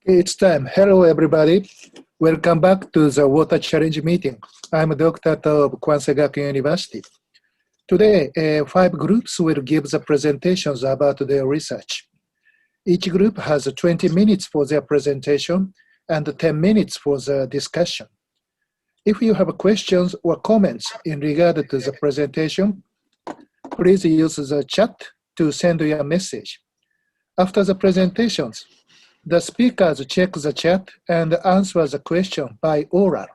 Okay, it's time. Hello, everybody. Welcome back to the Water Challenge meeting. I'm Dr. of Kwansei Gakuin University. Today, 5 groups will give the presentations about their research. Each group has 20 minutes for their presentation and 10 minutes for the discussion. If you have questions or comments in regard to the presentation, please use the chat to send your message. After the presentations, the speakers check the chat and answer the question by oral.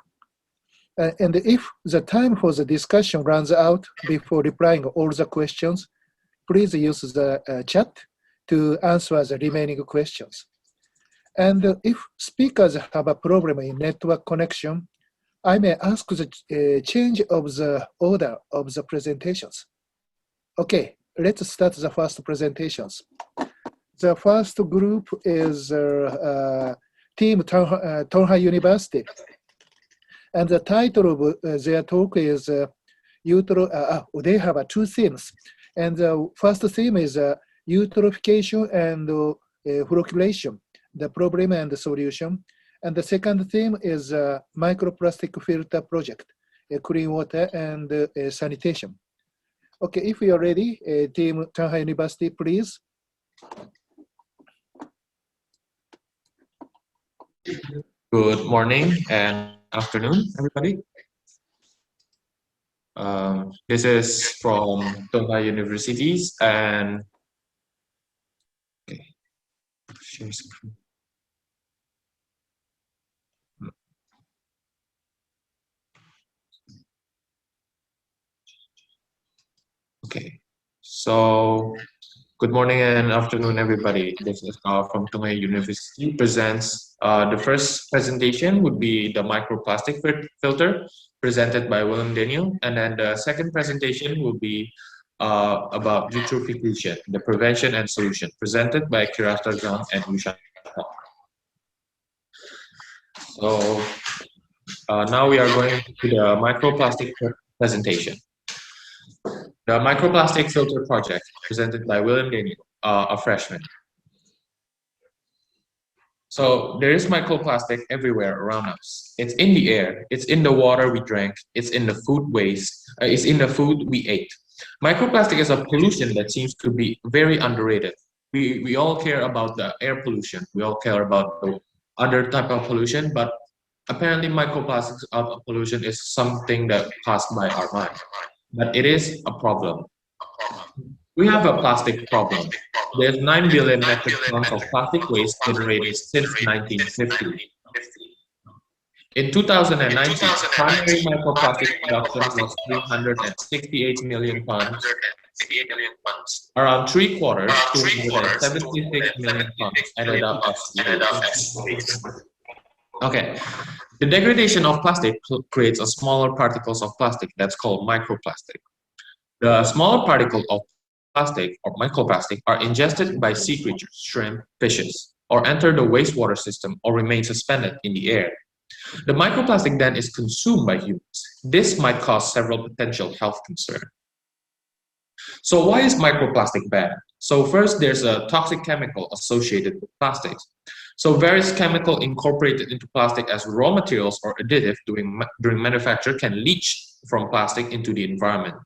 And if the time for the discussion runs out before replying all the questions, please use the chat to answer the remaining questions. And if speakers have a problem in network connection, I may ask the change of the order of the presentations. Okay, let's start the first presentations. The first group is Team Tonghai University. And the title of their talk is, they have 2 themes. And the first theme is eutrophication and flocculation, the problem and the solution. And the second theme is microplastic filter project, clean water and sanitation. Okay, if you are ready, Team Tonghai University, please. Good morning and afternoon, everybody. This is from Tonghai Universities and share screen. Okay, so good morning and afternoon, everybody. This is from Tonghai University presents the first presentation would be the microplastic filter presented by William Daniel, and then the second presentation will be about eutrophication, the prevention and solution, presented by Kirata Zhang and Yusha. So now we are going to the microplastic presentation. The microplastic filter project presented by William Daniel, a freshman. So there is microplastic everywhere around us. It's in the air, it's in the water we drank, it's in the food waste, it's in the food we ate. Microplastic is a pollution that seems to be very underrated. We all care about the air pollution, we all care about the other type of pollution, but apparently microplastic pollution is something that passed by our mind. But it is a problem. We have a plastic problem. There's 9 billion metric tons of plastic waste generated since 1950. In 2019, primary microplastic production was 368 million tons. Around 3/4, 276 million tons, added up as okay. The degradation of plastic creates a smaller particles of plastic that's called microplastic. The smaller particles of plastic or microplastic are ingested by sea creatures, shrimp, fishes, or enter the wastewater system or remain suspended in the air. The microplastic then is consumed by humans. This might cause several potential health concerns. So why is microplastic bad? So first, there's a toxic chemical associated with plastics. So various chemicals incorporated into plastic as raw materials or additive during manufacture can leach from plastic into the environment.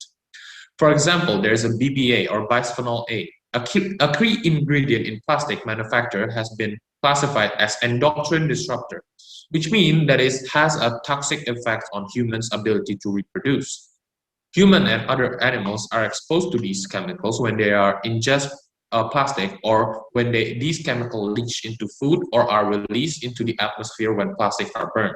For example, there's a BPA or bisphenol A. A key ingredient in plastic manufacture has been classified as endocrine disruptor, which means that it has a toxic effect on humans' ability to reproduce. Human and other animals are exposed to these chemicals when they are ingest plastic or when these chemicals leach into food or are released into the atmosphere when plastics are burned.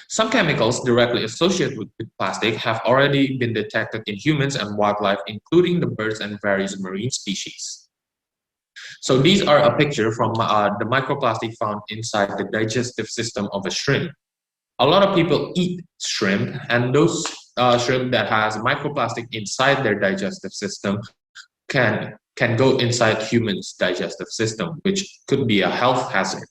Some chemicals directly associated with plastic have already been detected in humans and wildlife, including the birds and various marine species. So these are a picture from the microplastic found inside the digestive system of a shrimp. A lot of people eat shrimp, and those shrimp that has microplastic inside their digestive system can go inside humans' digestive system, which could be a health hazard.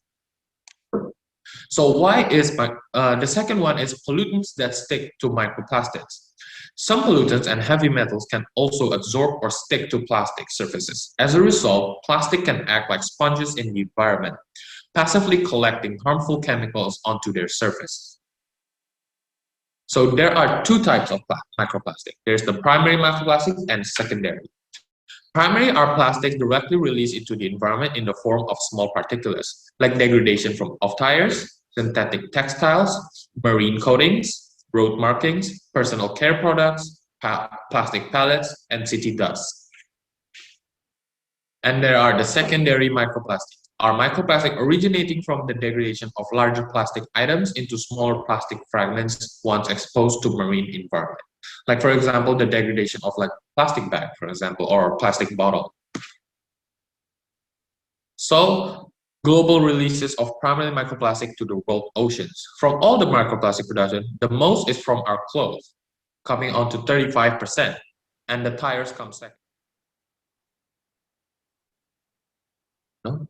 So why is the second one is pollutants that stick to microplastics. Some pollutants and heavy metals can also absorb or stick to plastic surfaces. As a result, plastic can act like sponges in the environment. passively collecting harmful chemicals onto their surface. So there are two types of microplastic. There's the primary microplastic and secondary. Primary are plastics directly released into the environment in the form of small particulates, like degradation of tires, synthetic textiles, marine coatings, road markings, personal care products, plastic pellets, and city dust. And there are the secondary microplastic, are microplastic originating from the degradation of larger plastic items into smaller plastic fragments once exposed to marine environment. Like, for example, the degradation of like plastic bag, for example, or plastic bottle. So global releases of primary microplastic to the world oceans. From all the microplastic production, the most is from our clothes, coming on to 35%, and the tires come second. No?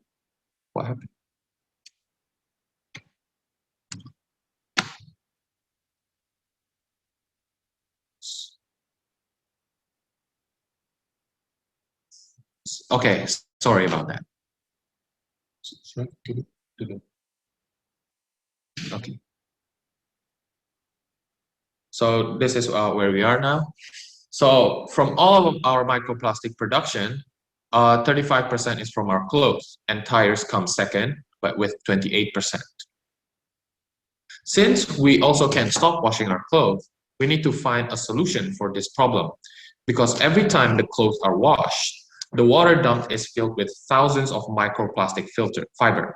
What happened? Okay, sorry about that. Okay. So this is where we are now. So from all of our microplastic production, 35% is from our clothes, and tires come second, but with 28%. Since we also can't stop washing our clothes, we need to find a solution for this problem, because every time the clothes are washed, the water dump is filled with thousands of microplastic fiber.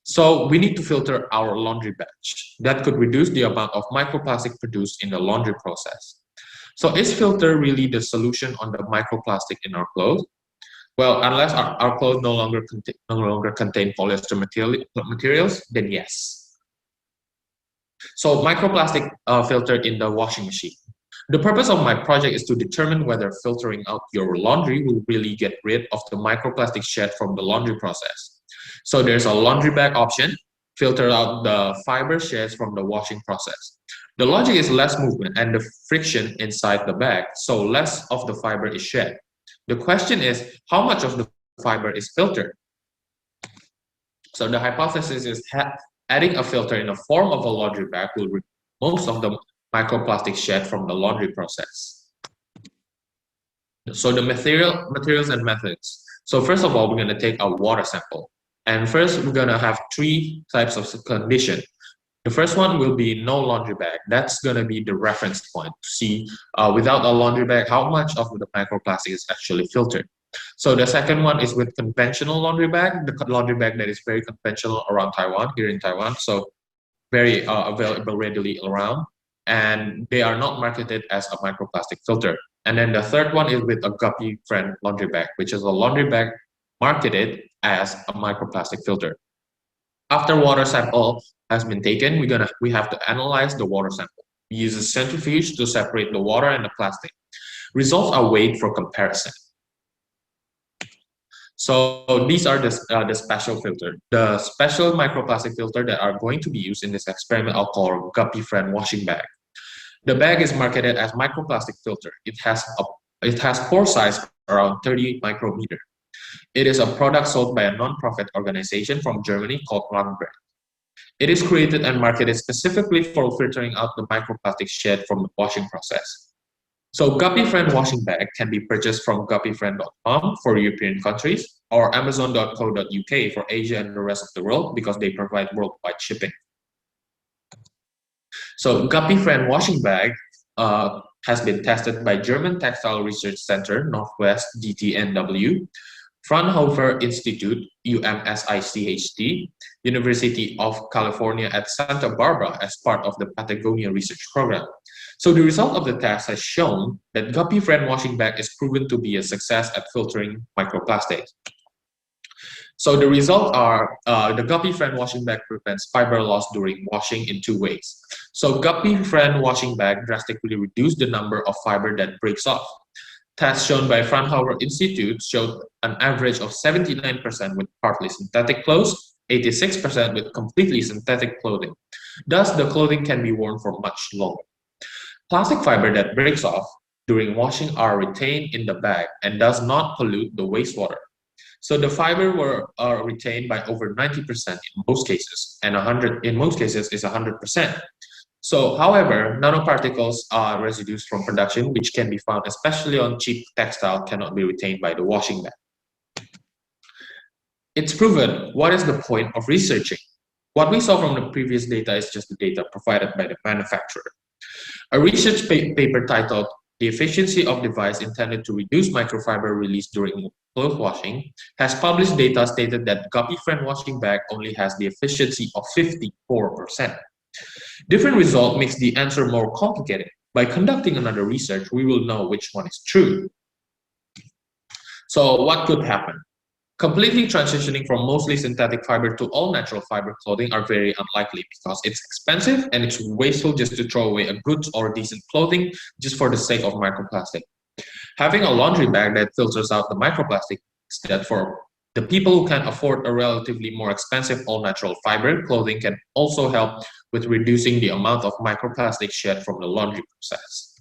So we need to filter our laundry batch. That could reduce the amount of microplastic produced in the laundry process. So is filter really the solution on the microplastic in our clothes? Well, unless our clothes no longer contain polyester materials, then yes. So microplastic filtered in the washing machine. The purpose of my project is to determine whether filtering out your laundry will really get rid of the microplastic shed from the laundry process. So there's a laundry bag option, filter out the fiber sheds from the washing process. The logic is less movement and the friction inside the bag, so less of the fiber is shed. The question is, how much of the fiber is filtered? So the hypothesis is adding a filter in the form of a laundry bag will remove most of the microplastic shed from the laundry process. So the materials and methods. So first of all, we're going to take a water sample. And first, we're going to have three types of condition. The first one will be no laundry bag. That's going to be the reference point to see without a laundry bag how much of the microplastic is actually filtered. So the second one is with conventional laundry bag, the laundry bag that is very conventional around Taiwan, here in Taiwan. So very available readily around, and they are not marketed as a microplastic filter. And then the third one is with a guppy-friend laundry bag, which is a laundry bag marketed as a microplastic filter. After water sample has been taken, we have to analyze the water sample. We use a centrifuge to separate the water and the plastic. Results are weighed for comparison. So these are the special filter. The special microplastic filter that are going to be used in this experiment I'll call guppy-friend washing bag. The bag is marketed as microplastic filter. It has pore size around 30 micrometer. It is a product sold by a non-profit organization from Germany called Langbrand. It is created and marketed specifically for filtering out the microplastic shed from the washing process. So guppy-friend washing bag can be purchased from guppyfriend.com for European countries or amazon.co.uk for Asia and the rest of the world because they provide worldwide shipping. So guppy-friend washing bag has been tested by German Textile Research Center, Northwest GTNW, Fraunhofer Institute, UMSICHT, University of California at Santa Barbara as part of the Patagonia research program. So the result of the test has shown that guppy-friend washing bag is proven to be a success at filtering microplastics. So the results are the guppy-friend washing bag prevents fiber loss during washing in two ways. So guppy-friend washing bag drastically reduced the number of fiber that breaks off. Tests shown by Fraunhofer Institute showed an average of 79% with partly synthetic clothes, 86% with completely synthetic clothing. Thus, the clothing can be worn for much longer. Plastic fiber that breaks off during washing are retained in the bag and does not pollute the wastewater. So the fiber are retained by over 90% in most cases, and 100 in most cases is 100%. So, however, nanoparticles are residues from production which can be found especially on cheap textile cannot be retained by the washing bag. It's proven. What is the point of researching? What we saw from the previous data is just the data provided by the manufacturer. A research paper titled "The Efficiency of Device Intended to Reduce Microfiber Release During Clothes Washing" has published data stated that guppy-friend washing bag only has the efficiency of 54%. Different result makes the answer more complicated. By conducting another research, we will know which one is true. So what could happen? Completely transitioning from mostly synthetic fiber to all natural fiber clothing are very unlikely because it's expensive and it's wasteful just to throw away a good or decent clothing just for the sake of microplastic. Having a laundry bag that filters out the microplastic instead for the people who can afford a relatively more expensive all-natural fiber clothing can also help with reducing the amount of microplastic shed from the laundry process.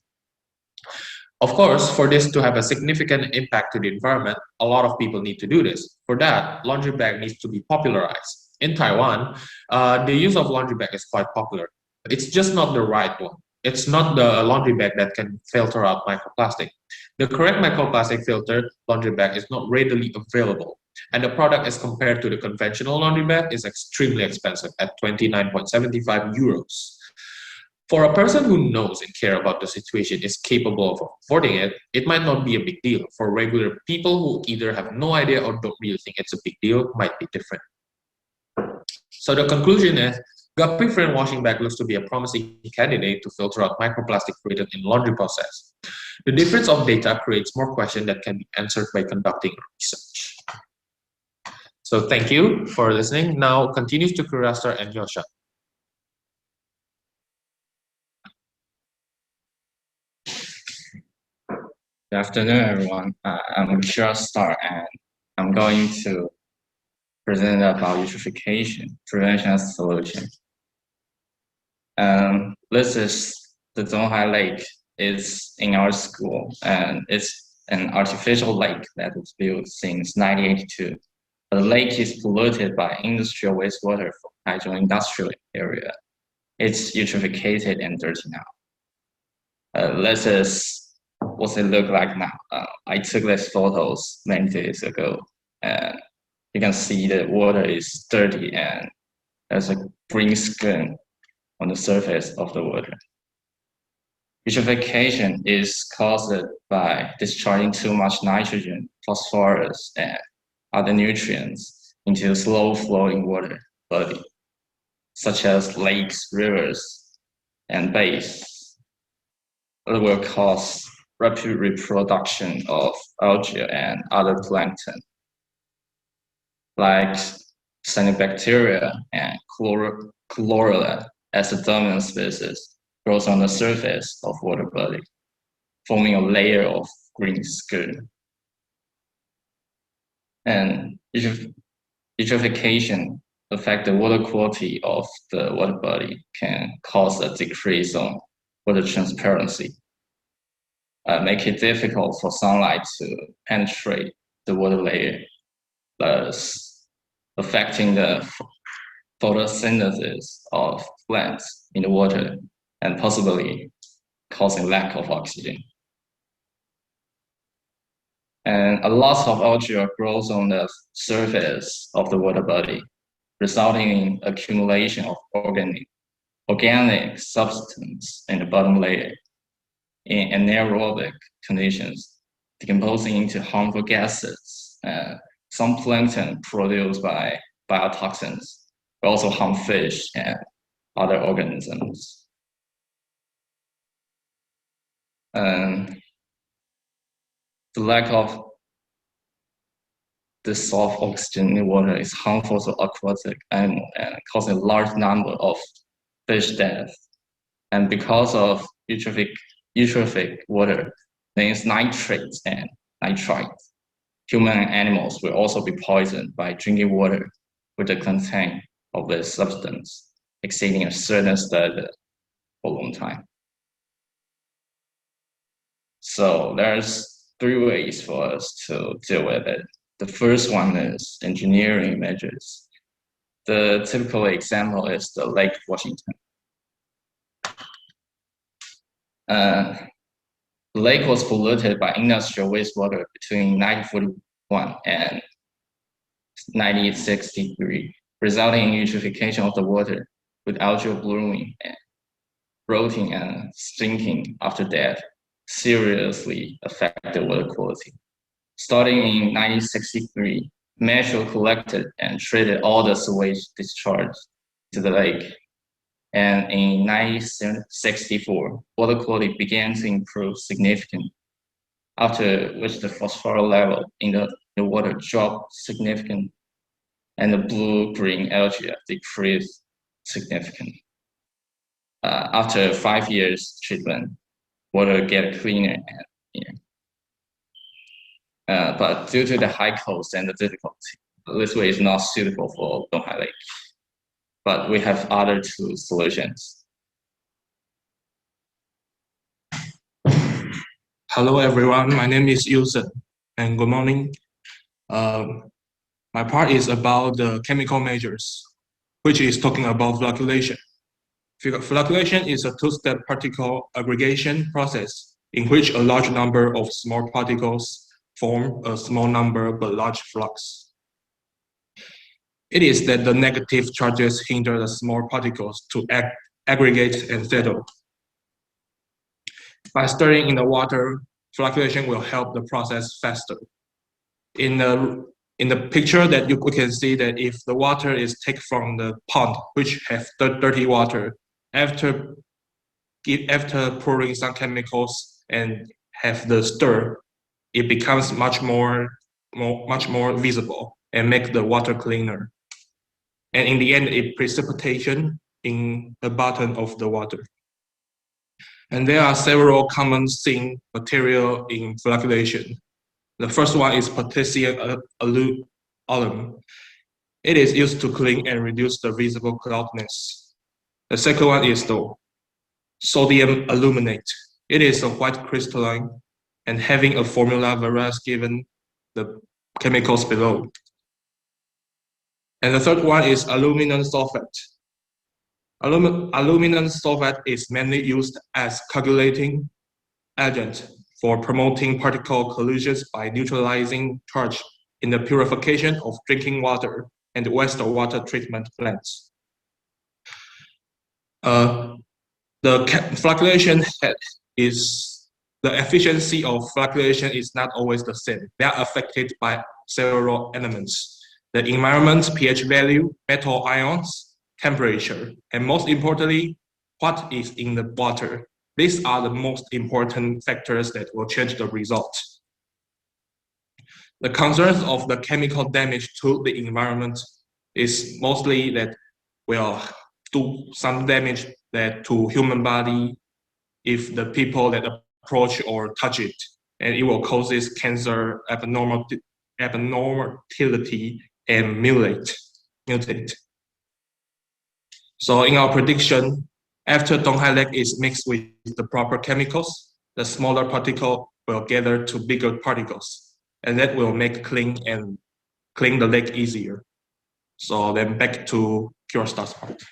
Of course, for this to have a significant impact to the environment, a lot of people need to do this. For that, laundry bag needs to be popularized. In Taiwan, the use of laundry bag is quite popular. It's just not the right one. It's not the laundry bag that can filter out microplastic. The correct microplastic filter laundry bag is not readily available, and the product as compared to the conventional laundry bag is extremely expensive at 29.75 euros. For a person who knows and care about the situation is capable of affording it, it might not be a big deal. For regular people who either have no idea or don't really think it's a big deal, might be different. So the conclusion is, guppy-friend washing bag looks to be a promising candidate to filter out microplastic created in laundry process. The difference of data creates more questions that can be answered by conducting research. So thank you for listening. Now continues to Kurasar and Yosha. Good afternoon, everyone. I'm Star, and I'm going to present about eutrophication, prevention and solution. This is the Zonghai Lake. It's in our school, and it's an artificial lake that was built since 1982. The lake is polluted by industrial wastewater from Taichung industrial area. It's eutrophicated and dirty now. This is what it look like now. I took these photos many days ago, and you can see the water is dirty and there's a green skin on the surface of the water. Eutrophication is caused by discharging too much nitrogen, phosphorus, and other nutrients into slow-flowing water body, such as lakes, rivers, and bays. It will cause rapid reproduction of algae and other plankton, like cyanobacteria and chlorella as a dominant species grows on the surface of water body, forming a layer of green skin. And eutrophication affect the water quality of the water body, can cause a decrease on water transparency, make it difficult for sunlight to penetrate the water layer, thus affecting the photosynthesis of plants in the water and possibly causing lack of oxygen. And a lot of algae grows on the surface of the water body, resulting in accumulation of organic substance in the bottom layer in anaerobic conditions, decomposing into harmful gases. Some plankton produced by biotoxins will also harm fish and other organisms. The lack of dissolved oxygen in water is harmful to aquatic animals and causing a large number of fish deaths. And because of eutrophic water, means nitrates and nitrites, human and animals will also be poisoned by drinking water with the content of this substance exceeding a certain standard for a long time. So there's 3 ways for us to deal with it. The first one is engineering measures. The typical example is the Lake Washington. The lake was polluted by industrial wastewater between 1941 and 1963, resulting in eutrophication of the water with algal blooming and rotting and sinking after that seriously affected water quality. Starting in 1963, Metro collected and treated all the sewage discharge to the lake. And in 1964, water quality began to improve significantly, after which the phosphorus level in the water dropped significantly and the blue-green algae decreased significantly. After 5 years treatment, water get cleaner and cleaner. But due to the high cost and the difficulty, this way is not suitable for Donghai Lake. But we have other two solutions. Hello everyone, my name is Yusen, and good morning. My part is about the chemical measures, which is talking about flocculation. Flocculation is a two-step particle aggregation process in which a large number of small particles form a small number but large flux. It is that the negative charges hinder the small particles to aggregate and settle. By stirring in the water, flocculation will help the process faster. In the picture that we can see that if the water is taken from the pond, which have dirty water, after pouring some chemicals and have the stir, it becomes much more visible and make the water cleaner. And in the end, it precipitation in the bottom of the water. And there are several common seen material in flocculation. The first one is potassium alum. It is used to clean and reduce the visible cloudiness. The second one is the sodium aluminate. It is a white crystalline and having a formula various given the chemicals below. And the third one is aluminum sulfate. Aluminum sulfate is mainly used as coagulating agent for promoting particle collisions by neutralizing charge in the purification of drinking water and wastewater treatment plants. The flocculation the efficiency of flocculation is not always the same. They are affected by several elements: the environment, pH value, metal ions, temperature, and most importantly, what is in the water. These are the most important factors that will change the result. The concerns of the chemical damage to the environment is mostly that will do some damage to human body if the people that approach or touch it, and it will causes cancer, abnormality, and mutate. So in our prediction, after Donghai Lake is mixed with the proper chemicals, the smaller particle will gather to bigger particles, and that will make clean the lake easier. So then back to Kyosta's part.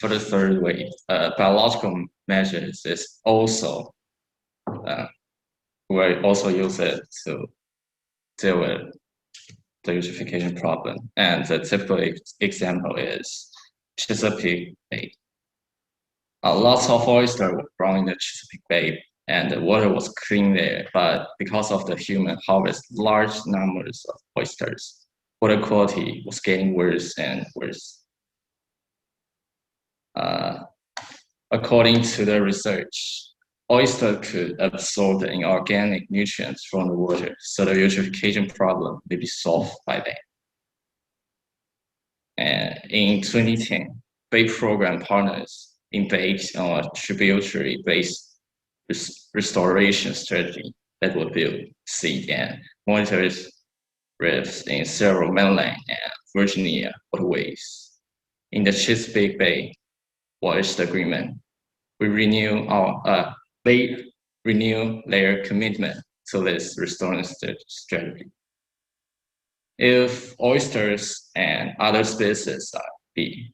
For the third way, biological measures is also we also use it to deal with the eutrophication problem. And the typical example is Chesapeake Bay. Lots of oysters were grown in the Chesapeake Bay, and the water was clean there. But because of the human harvest, large numbers of oysters, water quality was getting worse and worse. According to the research, oyster could absorb the inorganic nutrients from the water, so the eutrophication problem may be solved by that. And in 2010, Bay program partners engaged on a tributary-based restoration strategy that would build, seed, and monitor reefs in several mainland and Virginia waterways. In the Chesapeake Bay Oyster Agreement, we renew our renew their commitment to this restoring strategy. If oysters and other species are being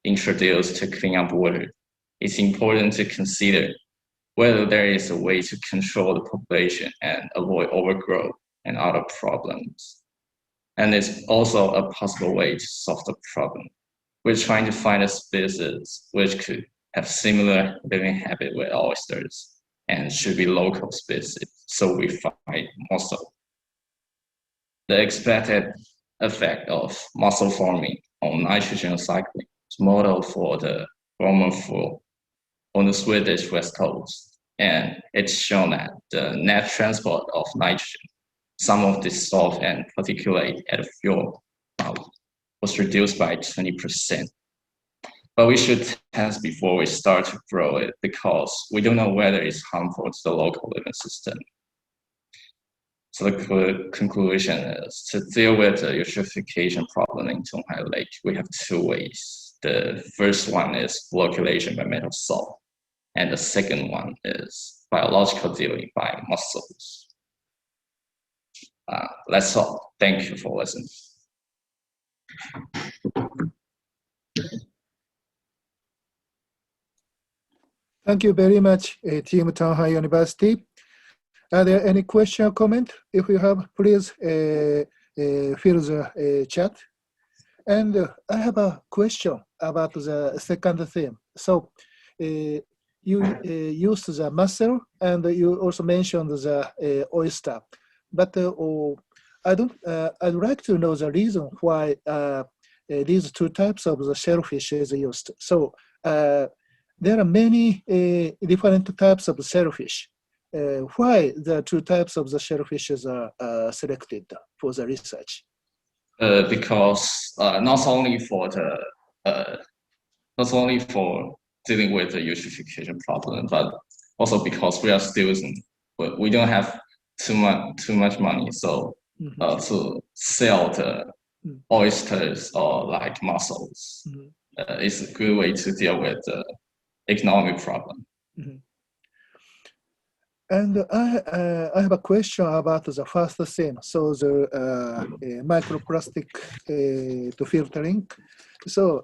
introduced to clean up water, it's important to consider whether there is a way to control the population and avoid overgrowth and other problems. And it's also a possible way to solve the problem. We're trying to find a species which could have similar living habit with oysters and should be local species, so we find mussel. The expected effect of mussel farming on nitrogen cycling is modeled for the Roman flow on the Swedish west coast, and it's shown that the net transport of nitrogen, some of dissolved and particulate at the fuel was reduced by 20%. But we should test before we start to grow it because we don't know whether it's harmful to the local living system. So the conclusion is to deal with the eutrophication problem in Zhonghai Lake, we have two ways. The first one is flocculation by metal salt, and the second one is biological dealing by mussels. That's all. Thank you for listening. Thank you very much, Team Shanghai University. Are there any question or comment? If you have, please fill the chat. And I have a question about the second theme. So you used the mussel, and you also mentioned the oyster. But I'd like to know the reason why these two types of the shellfish is used. So there are many different types of shellfish. Why the two types of the shellfishes are selected for the research? Because not only for dealing with the eutrophication problem, but also because we are students, we don't have too much money, so to sell the oysters or like mussels is a good way to deal with the economic problem. And I have a question about the first theme, so the microplastic to filtering. So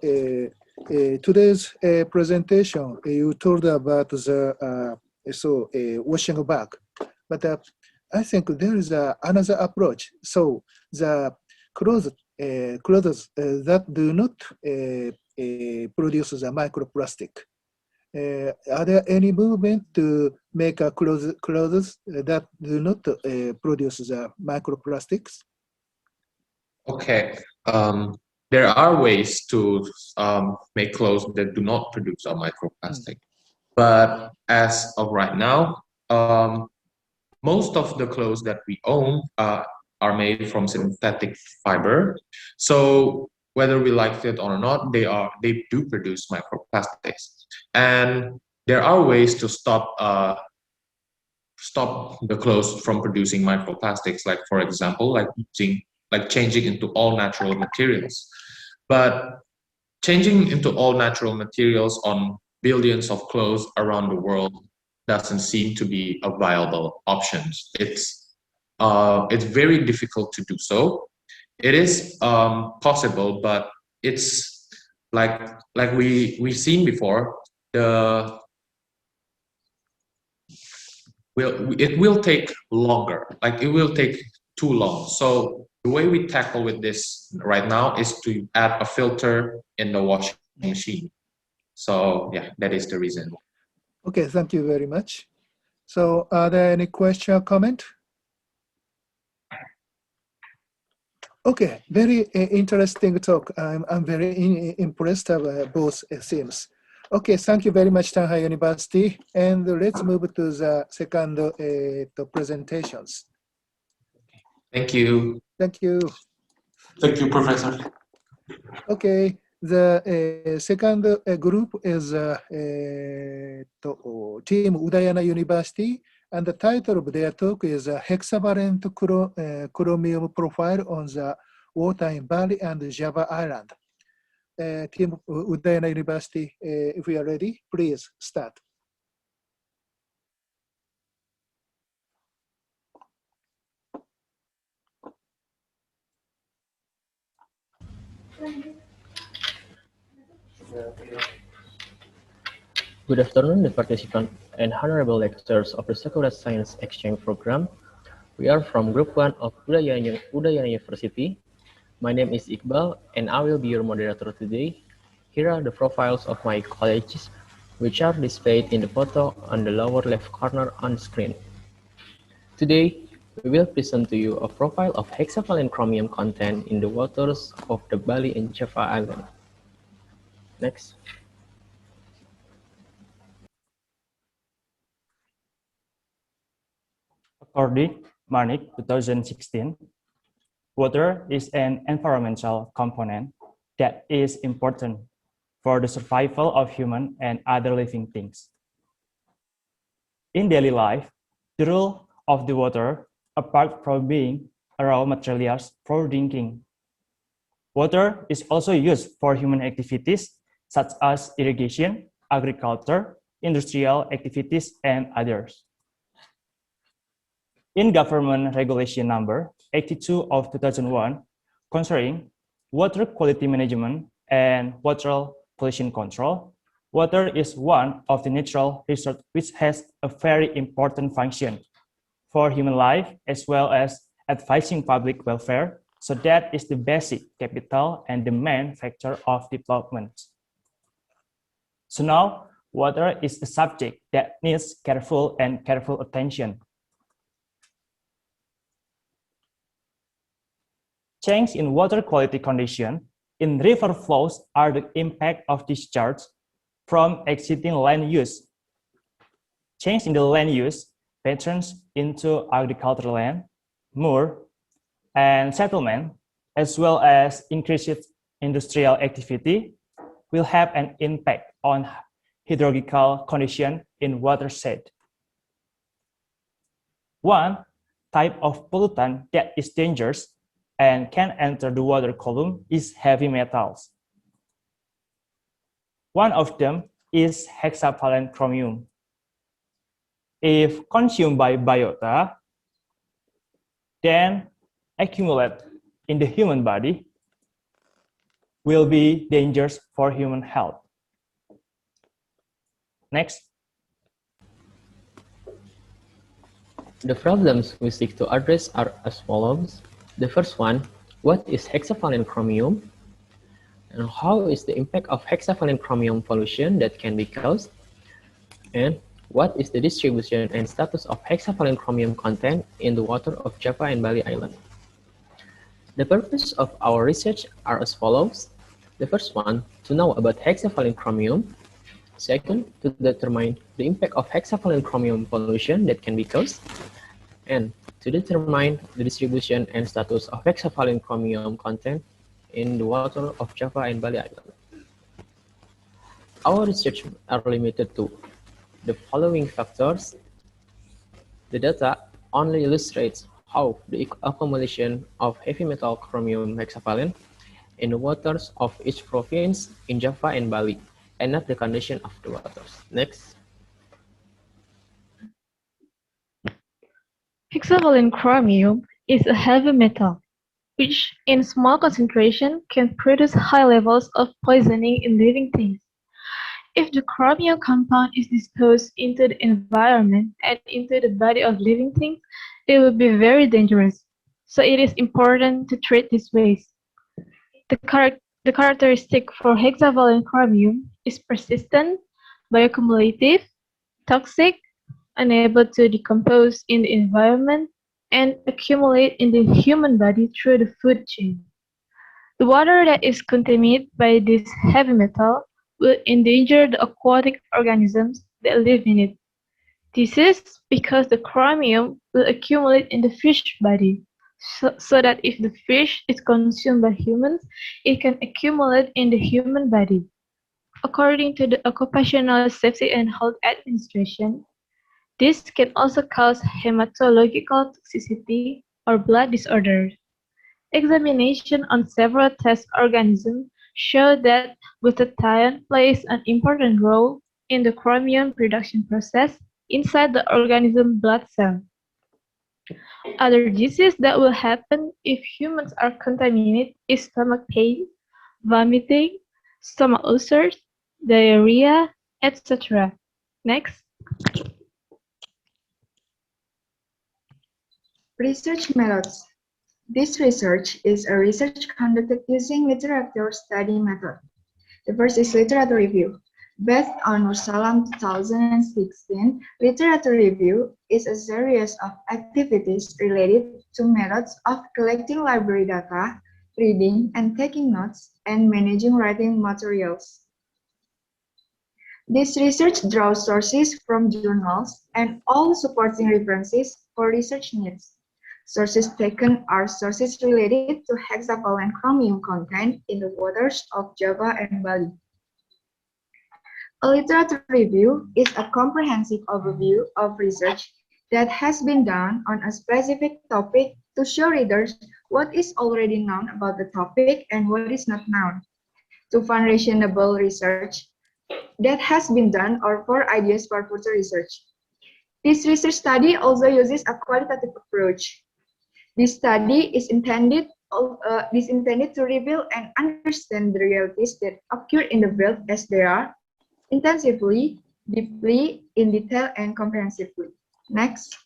today's presentation, you told about the washing bag, but I think there is another approach. So the clothes that do not produce the microplastic. Are there any movement to make clothes that do not produce the microplastics? Okay. There are ways to make clothes that do not produce a microplastic. But as of right now, most of the clothes that we own are made from synthetic fiber. So whether we like it or not, they do produce microplastics. And there are ways to stop the clothes from producing microplastics, like for example, changing into all natural materials. But changing into all natural materials on billions of clothes around the world doesn't seem to be a viable option. It's very difficult to do so. It is possible, but it's like we've seen before. It will take longer. Like it will take too long. So the way we tackle with this right now is to add a filter in the washing machine. So yeah, that is the reason. Okay, thank you very much. So are there any question or comment? Okay, very interesting talk. I'm very impressed by both themes. Okay, thank you very much, Shanghai University. And let's move to the second presentations. Thank you. Thank you. Thank you, Professor. Okay, the second group is Team Udayana University, and the title of their talk is Hexavalent Chromium Profile on the Water in Bali and Java Island. Team Udayana University, if we are ready, please start. Good afternoon, the participants and honorable lecturers of the Sekolah Science Exchange Program. We are from Group 1 of Udayana University. My name is Iqbal, and I will be your moderator today. Here are the profiles of my colleagues, which are displayed in the photo on the lower left corner on the screen. Today, we will present to you a profile of hexavalent chromium content in the waters of the Bali and Java Island. Next. According to Marnik 2016, water is an environmental component that is important for the survival of human and other living things. In daily life, the role of the water, apart from being a raw material for drinking, water is also used for human activities such as irrigation, agriculture, industrial activities, and others. In Government Regulation Number 82 of 2001 concerning water quality management and water pollution control, water is one of the natural resources which has a very important function for human life as well as advising public welfare. So that is the basic capital and the main factor of development. So now water is a subject that needs careful attention. Change in water quality condition in river flows are the impact of discharge from existing land use. Change in the land use patterns into agricultural land, moor, and settlement, as well as increased industrial activity, will have an impact on hydrological condition in watershed. One type of pollutant that is dangerous and can enter the water column is heavy metals. One of them is hexavalent chromium. If consumed by biota, then accumulate in the human body will be dangerous for human health. Next. The problems we seek to address are as follows. The first one, what is hexavalent chromium? And how is the impact of hexavalent chromium pollution that can be caused? And what is the distribution and status of hexavalent chromium content in the water of Java and Bali Island? The purpose of our research are as follows. The first one, to know about hexavalent chromium. Second, to determine the impact of hexavalent chromium pollution that can be caused. And to determine the distribution and status of hexavalent chromium content in the water of Java and Bali Island. Our research are limited to the following factors. The data only illustrates how the accumulation of heavy metal chromium hexavalent in the waters of each province in Java and Bali, and not the condition of the waters. Next. Hexavalent chromium is a heavy metal, which in small concentration can produce high levels of poisoning in living things. If the chromium compound is disposed into the environment and into the body of living things, it will be very dangerous. So it is important to treat this waste. The characteristic for hexavalent chromium is persistent, bioaccumulative, toxic, unable to decompose in the environment, and accumulate in the human body through the food chain. The water that is contaminated by this heavy metal will endanger the aquatic organisms that live in it. This is because the chromium will accumulate in the fish body, so that if the fish is consumed by humans, it can accumulate in the human body. According to the Occupational Safety and Health Administration, this can also cause hematological toxicity or blood disorders. Examination on several test organisms show that glutathione plays an important role in the chromium production process inside the organism blood cell. Other diseases that will happen if humans are contaminated is stomach pain, vomiting, stomach ulcers, diarrhea, etc. Next. Research methods. This research is a research conducted using literature study method. The first is literature review. Based on Ursalam 2016, literature review is a series of activities related to methods of collecting library data, reading and taking notes, and managing writing materials. This research draws sources from journals and all supporting references for research needs. Sources taken are sources related to hexavalent chromium content in the waters of Java and Bali. A literature review is a comprehensive overview of research that has been done on a specific topic to show readers what is already known about the topic and what is not known, to find reasonable research that has been done or for ideas for further research. This research study also uses a qualitative approach. This study is intended to reveal and understand the realities that occur in the field as they are, intensively, deeply, in detail, and comprehensively. Next.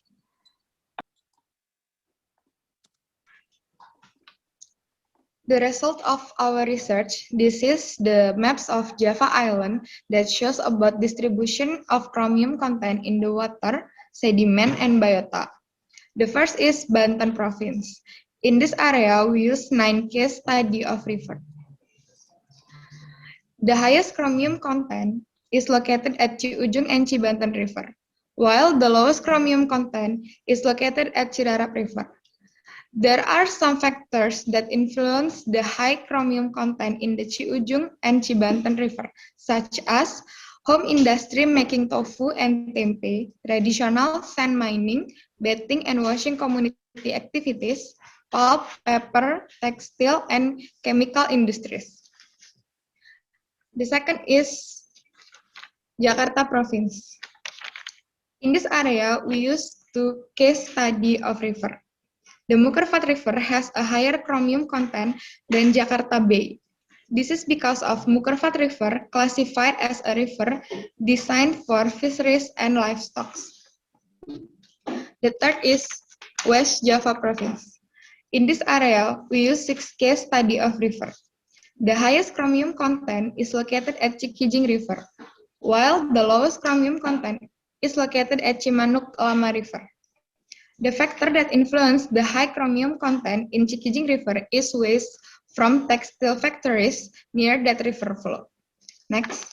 The result of our research, this is the maps of Java Island that shows about distribution of chromium content in the water, sediment, and biota. The first is Banten province. In this area, we use 9 case study of river. The highest chromium content is located at Ciujung and Cibanten River, while the lowest chromium content is located at Cirarap River. There are some factors that influence the high chromium content in the Ciujung and Cibanten River, such as home industry making tofu and tempe, traditional sand mining, bathing and washing community activities, pulp, paper, textile, and chemical industries. The second is Jakarta province. In this area, we use 2 case study of river. The Mukervat River has a higher chromium content than Jakarta Bay. This is because of Mukervat River classified as a river designed for fisheries and livestock. The third is West Java province. In this area, we use 6 case study of river. The highest chromium content is located at Cikijing River, while the lowest chromium content is located at Cimanuk Lama River. The factor that influenced the high chromium content in Cikijing River is waste from textile factories near that river flow. Next.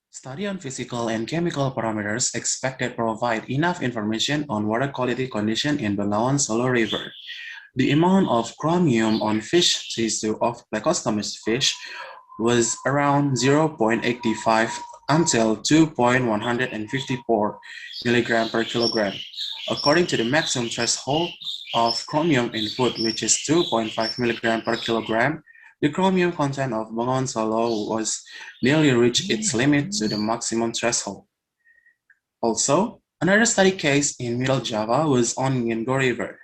Study on physical and chemical parameters expected provide enough information on water quality condition in Bengawan Solo River. The amount of chromium on fish tissue of plecostomus fish was around 0.85 until 2.154 milligram per kilogram. According to the maximum threshold of chromium in food, which is 2.5 milligram per kilogram, the chromium content of Bengawan Solo was nearly reached its limit to the maximum threshold. Also, another study case in Middle Java was on Ngengo River.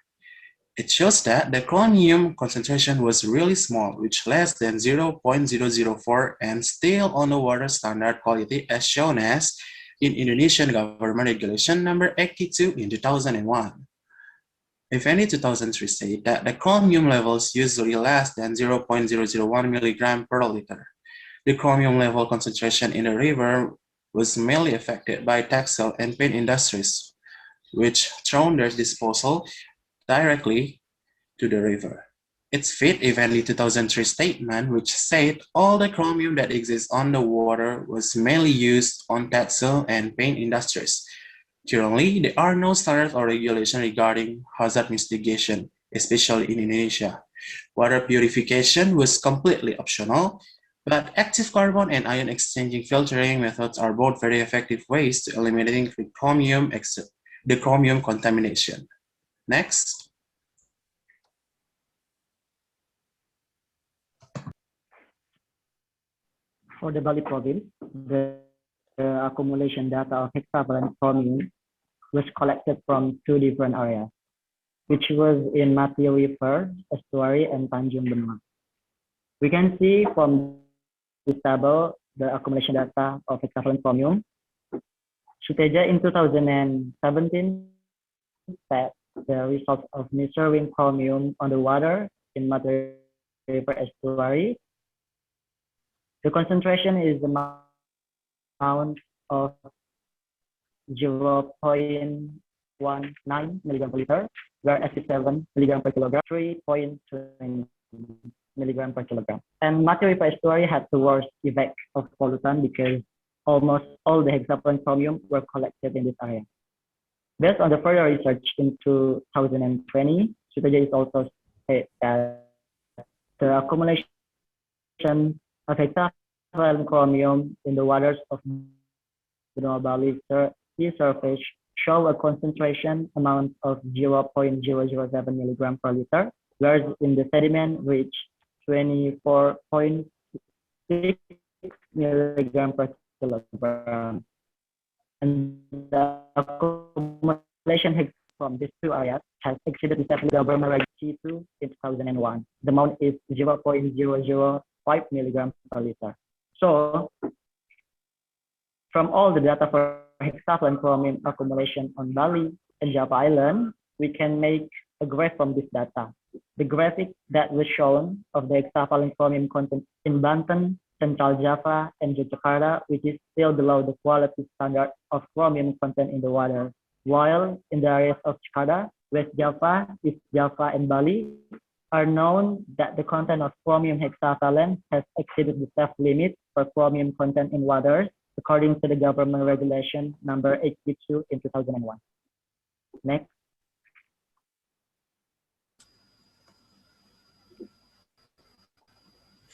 It shows that the chromium concentration was really small, which less than 0.004 and still on the water standard quality as shown as in Indonesian Government Regulation number 82 in 2001. If any 2003 say that the chromium levels usually less than 0.001 milligram per liter. The chromium level concentration in the river was mainly affected by textile and paint industries, which thrown their disposal directly to the river. It's fit even the 2003 statement, which said all the chromium that exists on the water was mainly used on textile and paint industries. Currently, there are no standards or regulations regarding hazard mitigation, especially in Indonesia. Water purification was completely optional, but active carbon and ion exchanging filtering methods are both very effective ways to eliminating the chromium contamination. Next. For the Bali province, the accumulation data of hexavalent chromium was collected from 2 different areas. which was in Matthew River estuary and Tanjung Benoa. We can see from this table the accumulation data of hexavalent chromium. Suteja in 2017 said the results of measuring chromium on the water in Matthew River estuary. The concentration is the amount of 0.19 milligram per liter, where SC7 milligram per kilogram, 3.20 milligram per kilogram. And Matthew River estuary had the worst effect of pollutant because almost all the hexavalent chromium were collected in this area. Based on the further research in 2020, Suteja is also said that the accumulation of hexavalent chromium in the waters of Benoa Bali sea surface show a concentration amount of 0.007 milligram per liter, whereas in the sediment reach 24.6 milligram per kilogram. And the accumulation from these two areas has exceeded the government regulation G2 in 2001. The amount is 0.005 milligram per liter. So, from all the data for hexavalent chromium accumulation on Bali and Java Island, we can make a graph from this data. The graphic that was shown of the hexavalent chromium content in Banten, Central Java, and Yogyakarta, which is still below the quality standard of chromium content in the water, while in the areas of Jakarta, West Java, East Java, and Bali are known that the content of chromium hexavalent has exceeded the safe limit for chromium content in waters, according to the government regulation number 82 in 2001. Next.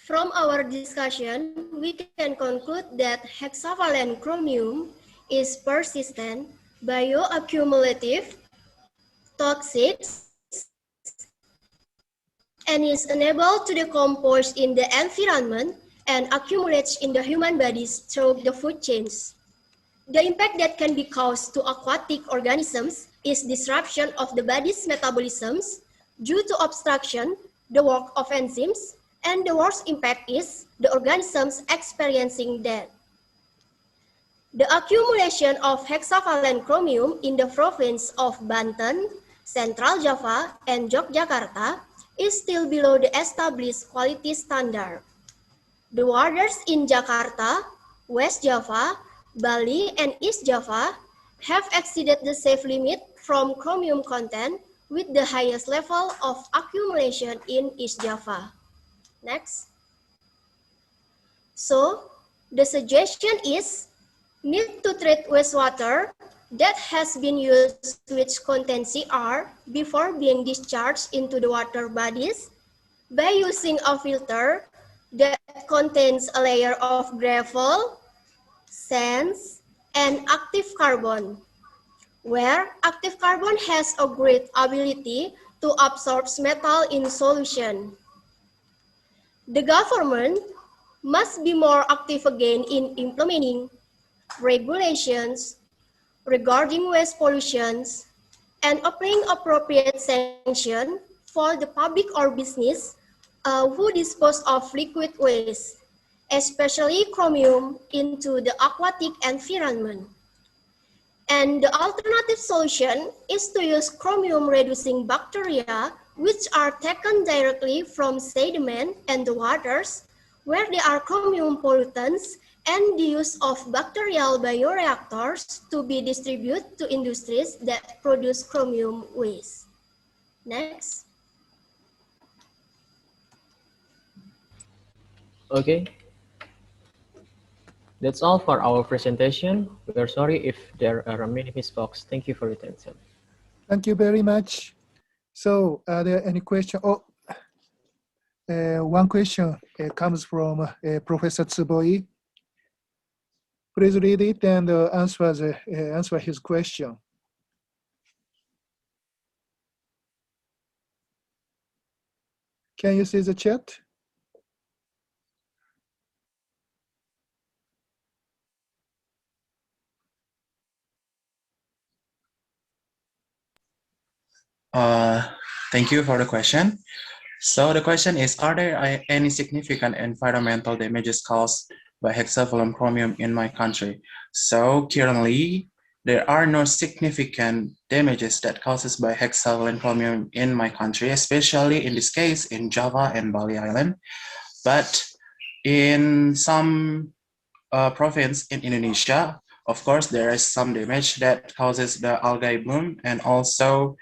From our discussion, we can conclude that hexavalent chromium is persistent, bioaccumulative, toxic, and is unable to decompose in the environment and accumulates in the human bodies through the food chains. The impact that can be caused to aquatic organisms is disruption of the body's metabolisms due to obstruction, the work of enzymes, and the worst impact is the organisms experiencing death. The accumulation of hexavalent chromium in the province of Banten, Central Java, and Yogyakarta is still below the established quality standard. The waters in Jakarta, West Java, Bali, and East Java have exceeded the safe limit from chromium content with the highest level of accumulation in East Java. Next. So, the suggestion is need to treat wastewater that has been used which contain CR before being discharged into the water bodies by using a filter that contains a layer of gravel, sands, and active carbon, where active carbon has a great ability to absorb metal in solution. The government must be more active again in implementing regulations regarding waste pollution and applying appropriate sanction for the public or business who dispose of liquid waste, especially chromium, into the aquatic environment. And the alternative solution is to use chromium-reducing bacteria, which are taken directly from sediment and the waters, where there are chromium pollutants, and the use of bacterial bioreactors to be distributed to industries that produce chromium waste. Next. Okay. That's all for our presentation. We are sorry if there are many misspoken. Thank you for your attention. Thank you very much. So, are there any questions? One question comes from Professor Tsuboi. Please read it and answer his question. Can you see the chat? Thank you for the question. So the question is, are there any significant environmental damages caused by hexavalent chromium in my country? So currently, there are no significant damages that causes by hexavalent chromium in my country, especially in this case in Java and Bali Island. But in some province in Indonesia, of course, there is some damage that causes the algae bloom and also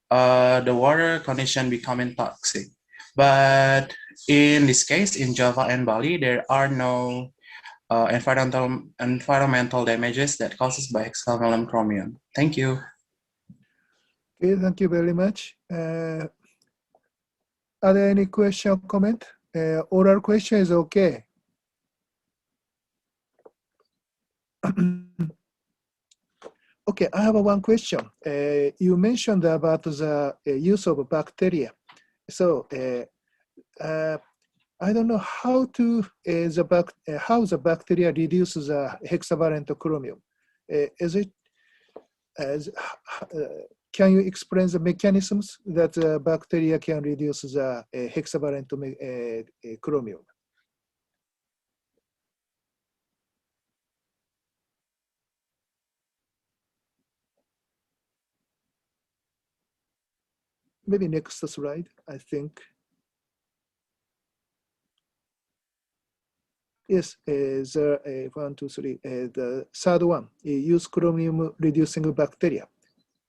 the water condition becoming toxic. But in this case, in Java and Bali, there are no environmental damages that causes by hexavalent chromium. Thank you. Okay, thank you very much. Are there any question or comment? Oral question is okay. Okay, I have one question. You mentioned about the use of bacteria. So I don't know how how the bacteria reduces the hexavalent chromium. Can you explain the mechanisms that bacteria can reduce the hexavalent chromium? Maybe next slide, I think. Yes, the 1, 2, 3. The third one, use chromium reducing bacteria.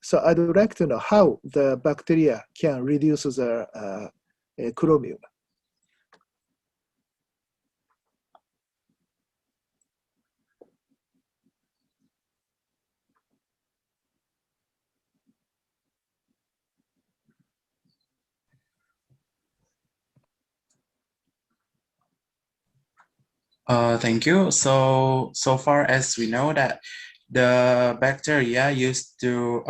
So I'd like to know how the bacteria can reduce the chromium. Thank you. So far as we know that the bacteria used to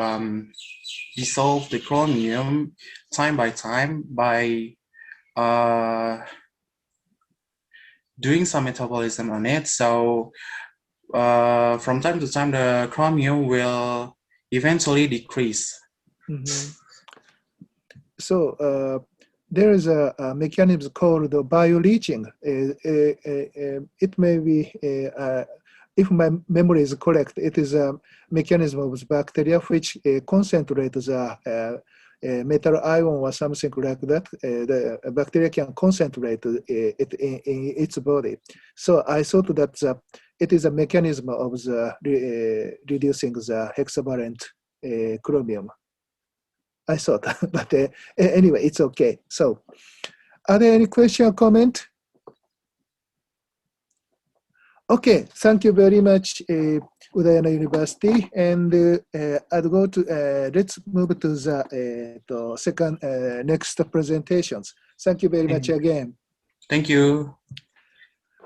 dissolve the chromium time by time by doing some metabolism on it. So from time to time, the chromium will eventually decrease. Mm-hmm. So there is a mechanism called bioleaching. It may be, if my memory is correct, it is a mechanism of bacteria which concentrates the metal ion or something like that. The bacteria can concentrate it in its body. So I thought that it is a mechanism of the reducing the hexavalent chromium. I thought, but anyway, it's okay. So, are there any question or comment? Okay, thank you very much, Udayana University. And I'll go to, let's move to the second, next presentations. Thank you very much again. Thank you.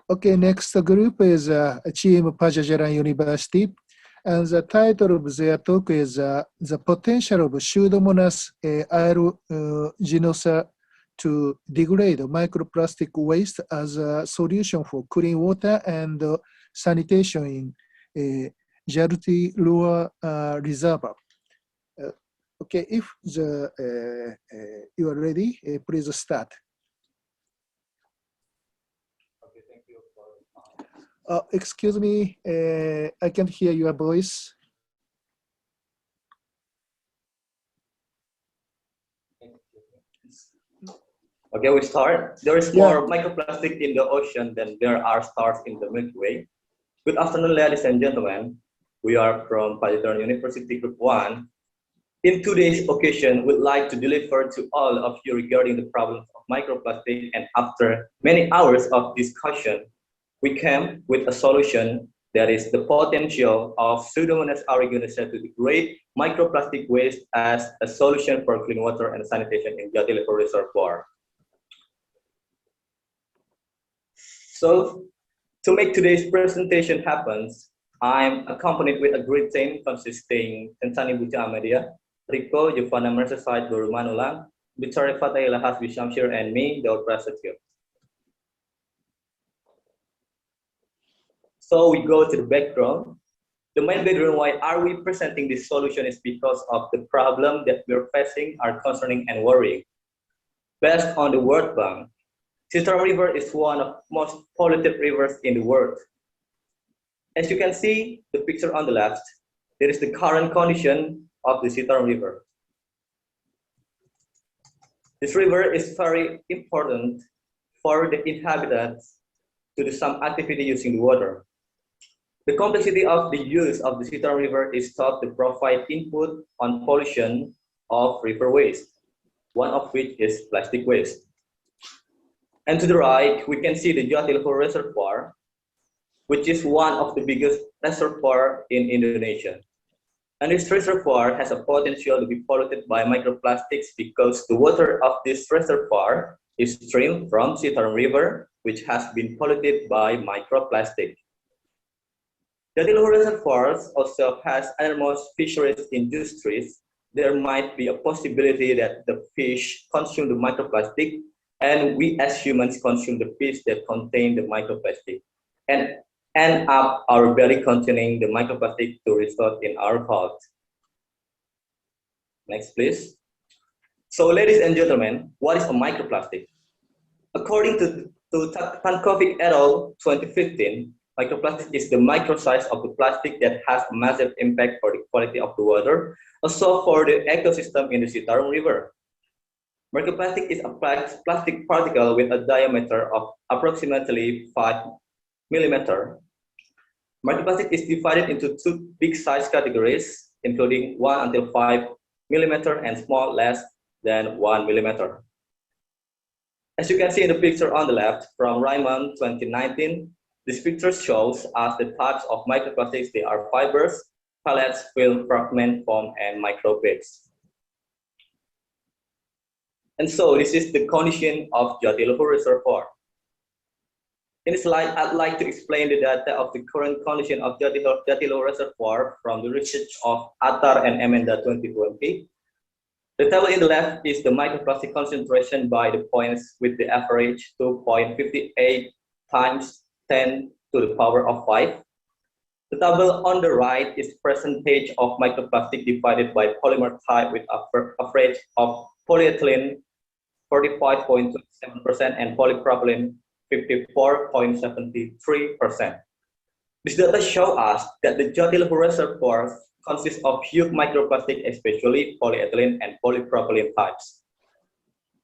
Okay, next group is Team Pajajaran University. And the title of their talk is The Potential of Pseudomonas aeruginosa to Degrade Microplastic Waste as a Solution for Clean Water and Sanitation in Jalti Lower Reservoir. Okay, if you are ready, please start. Excuse me, I can't hear your voice. Okay, we start. There is more microplastic in the ocean than there are stars in the Milky Way. Good afternoon, ladies and gentlemen. We are from Pajajaran University Group 1. In today's occasion, we'd like to deliver to all of you regarding the problems of microplastic, and after many hours of discussion, we came with a solution that is the potential of Pseudomonas aeruginosa to degrade microplastic waste as a solution for clean water and sanitation in Jati Level Reservoir. So, to make today's presentation happen, I'm accompanied with a great team consisting Tensani Bucha Ahmadiyah, Rico, Giovanna Merseyside, Guru Manulang, Bichari Fatah Ilahas Bishamshir, and me, Daud Prasetyo. So we go to the background. The The main background why are we presenting this solution is because of the problem that we're facing are concerning and worrying. Based on the World Bank, Citron River is one of the most polluted rivers in the world. As you can see, the picture on the left, there is the current condition of the Citron River. This river is very important for the inhabitants to do some activity using the water. The complexity of the use of the Citron River is thought to provide input on pollution of river waste, one of which is plastic waste. And to the right, we can see the Jatiluhur Reservoir, which is one of the biggest reservoirs in Indonesia. And this reservoir has a potential to be polluted by microplastics because the water of this reservoir is streamed from Citron River, which has been polluted by microplastic. Jatiluhur reservoirs also has enormous fisheries industries. There might be a possibility that the fish consume the microplastic and we as humans consume the fish that contain the microplastic and end up our belly containing the microplastic to result in our health. Next, please. So, ladies and gentlemen, what is a microplastic? According to Tankovic et al. 2015, microplastic is the micro size of the plastic that has a massive impact for the quality of the water, also for the ecosystem in the Citarum River. Microplastic is a plastic particle with a diameter of approximately 5 millimeter. Microplastic is divided into two big size categories, including 1 until 5 millimeter and small less than 1 millimeter. As you can see in the picture on the left from Raymond 2019, this picture shows us the types of microplastics. They are fibers, pellets, film, fragment, foam, and microbeads. And so this is the condition of Jatiluhur Reservoir. In this slide, I'd like to explain the data of the current condition of Jatiluhur Reservoir from the research of Attar and Amanda 2020. The table in the left is the microplastic concentration by the points with the average 2.58 times 10 to the power of 5. The table on the right is percentage of microplastic divided by polymer type with average of polyethylene 45.27% and polypropylene 54.73%. This data show us that the Jatiluhur Reservoir consists of huge microplastic, especially polyethylene and polypropylene types.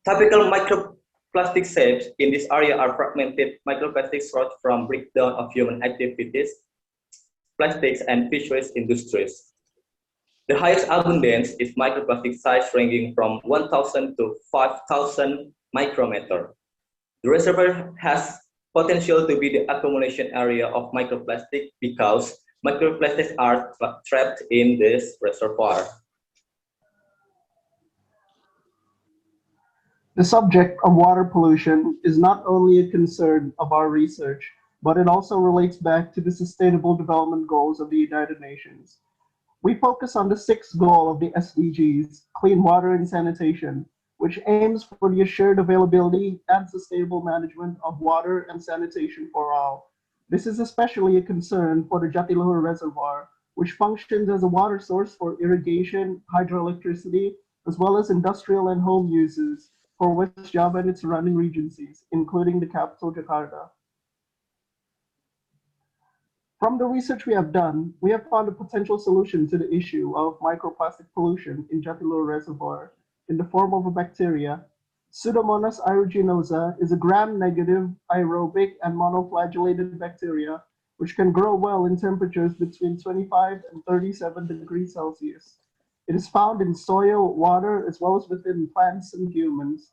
Typical microplastic shapes in this area are fragmented microplastics brought from breakdown of human activities, plastics, and fisheries industries. The highest abundance is microplastic size ranging from 1,000 to 5,000 micrometer. The reservoir has potential to be the accumulation area of microplastic because microplastics are trapped in this reservoir. The subject of water pollution is not only a concern of our research, but it also relates back to the Sustainable Development Goals of the United Nations. We focus on the 6th goal of the SDGs, clean water and sanitation, which aims for the assured availability and sustainable management of water and sanitation for all. This is especially a concern for the Jatiluhur Reservoir, which functions as a water source for irrigation, hydroelectricity, as well as industrial and home uses for West Java and its surrounding regencies, including the capital, Jakarta. From the research we have done, we have found a potential solution to the issue of microplastic pollution in Jatiluhur Reservoir in the form of a bacteria. Pseudomonas aeruginosa is a gram-negative, aerobic, and monoflagellated bacteria which can grow well in temperatures between 25 and 37 degrees Celsius. It is found in soil, water, as well as within plants and humans.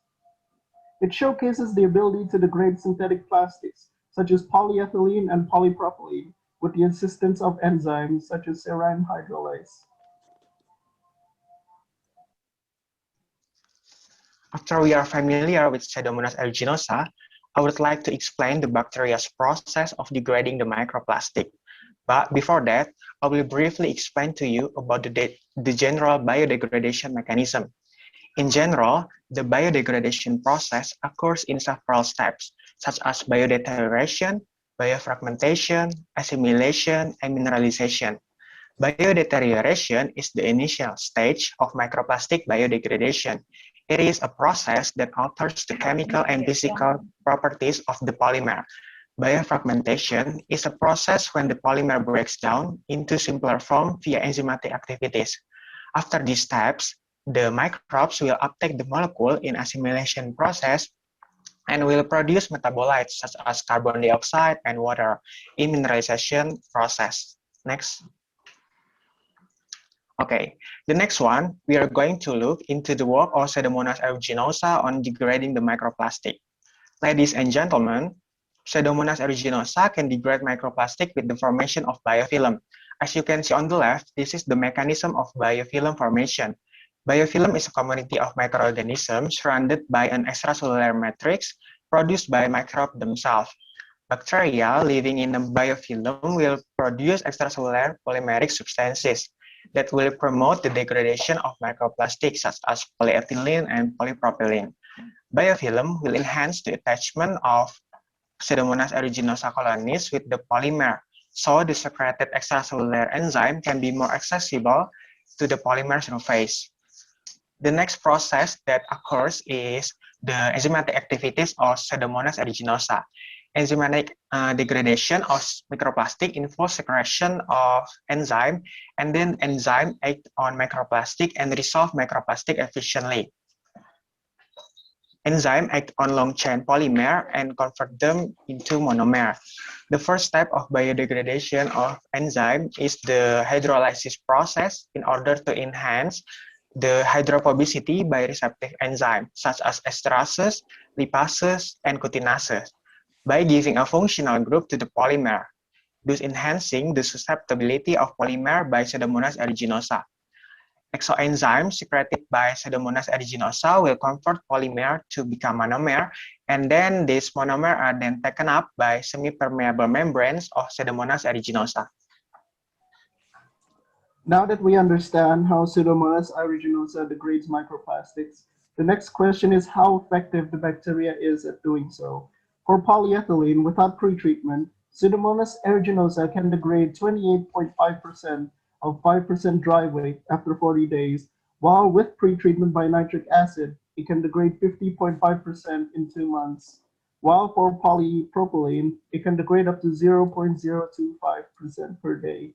It showcases the ability to degrade synthetic plastics, such as polyethylene and polypropylene, with the assistance of enzymes such as serine hydrolase. After we are familiar with Pseudomonas aeruginosa, I would like to explain the bacteria's process of degrading the microplastic. But before that, I will briefly explain to you about the general biodegradation mechanism. In general, the biodegradation process occurs in several steps, such as biodeterioration, biofragmentation, assimilation, and mineralization. Biodeterioration is the initial stage of microplastic biodegradation. It is a process that alters the chemical and physical properties of the polymer. Biofragmentation is a process when the polymer breaks down into simpler form via enzymatic activities. After these steps, the microbes will uptake the molecule in assimilation process and will produce metabolites such as carbon dioxide and water in mineralization process. Next. Okay, the next one, we are going to look into the work of Pseudomonas aeruginosa on degrading the microplastic. Ladies and gentlemen, Pseudomonas aeruginosa can degrade microplastic with the formation of biofilm. As you can see on the left, this is the mechanism of biofilm formation. Biofilm is a community of microorganisms surrounded by an extracellular matrix produced by microbes themselves. Bacteria living in a biofilm will produce extracellular polymeric substances that will promote the degradation of microplastics such as polyethylene and polypropylene. Biofilm will enhance the attachment of Pseudomonas aeruginosa colonies with the polymer, so the secreted extracellular enzyme can be more accessible to the polymer surface. The next process that occurs is the enzymatic activities of Pseudomonas aeruginosa. Enzymatic degradation of microplastic involves secretion of enzyme, and then enzyme act on microplastic and resolve microplastic efficiently. Enzyme act on long-chain polymer and convert them into monomer. The first step of biodegradation of enzyme is the hydrolysis process in order to enhance the hydrophobicity by receptive enzymes such as esterases, lipases, and chutinases by giving a functional group to the polymer, thus enhancing the susceptibility of polymer by Pseudomonas aeruginosa. Exoenzymes secreted by Pseudomonas aeruginosa will convert polymer to become monomer, and then these monomer are then taken up by semi-permeable membranes of Pseudomonas aeruginosa. Now that we understand how Pseudomonas aeruginosa degrades microplastics, the next question is how effective the bacteria is at doing so. For polyethylene without pretreatment, Pseudomonas aeruginosa can degrade 28.5% of 5% dry weight after 40 days, while with pretreatment by nitric acid, it can degrade 50.5% in 2 months. While for polypropylene, it can degrade up to 0.025% per day.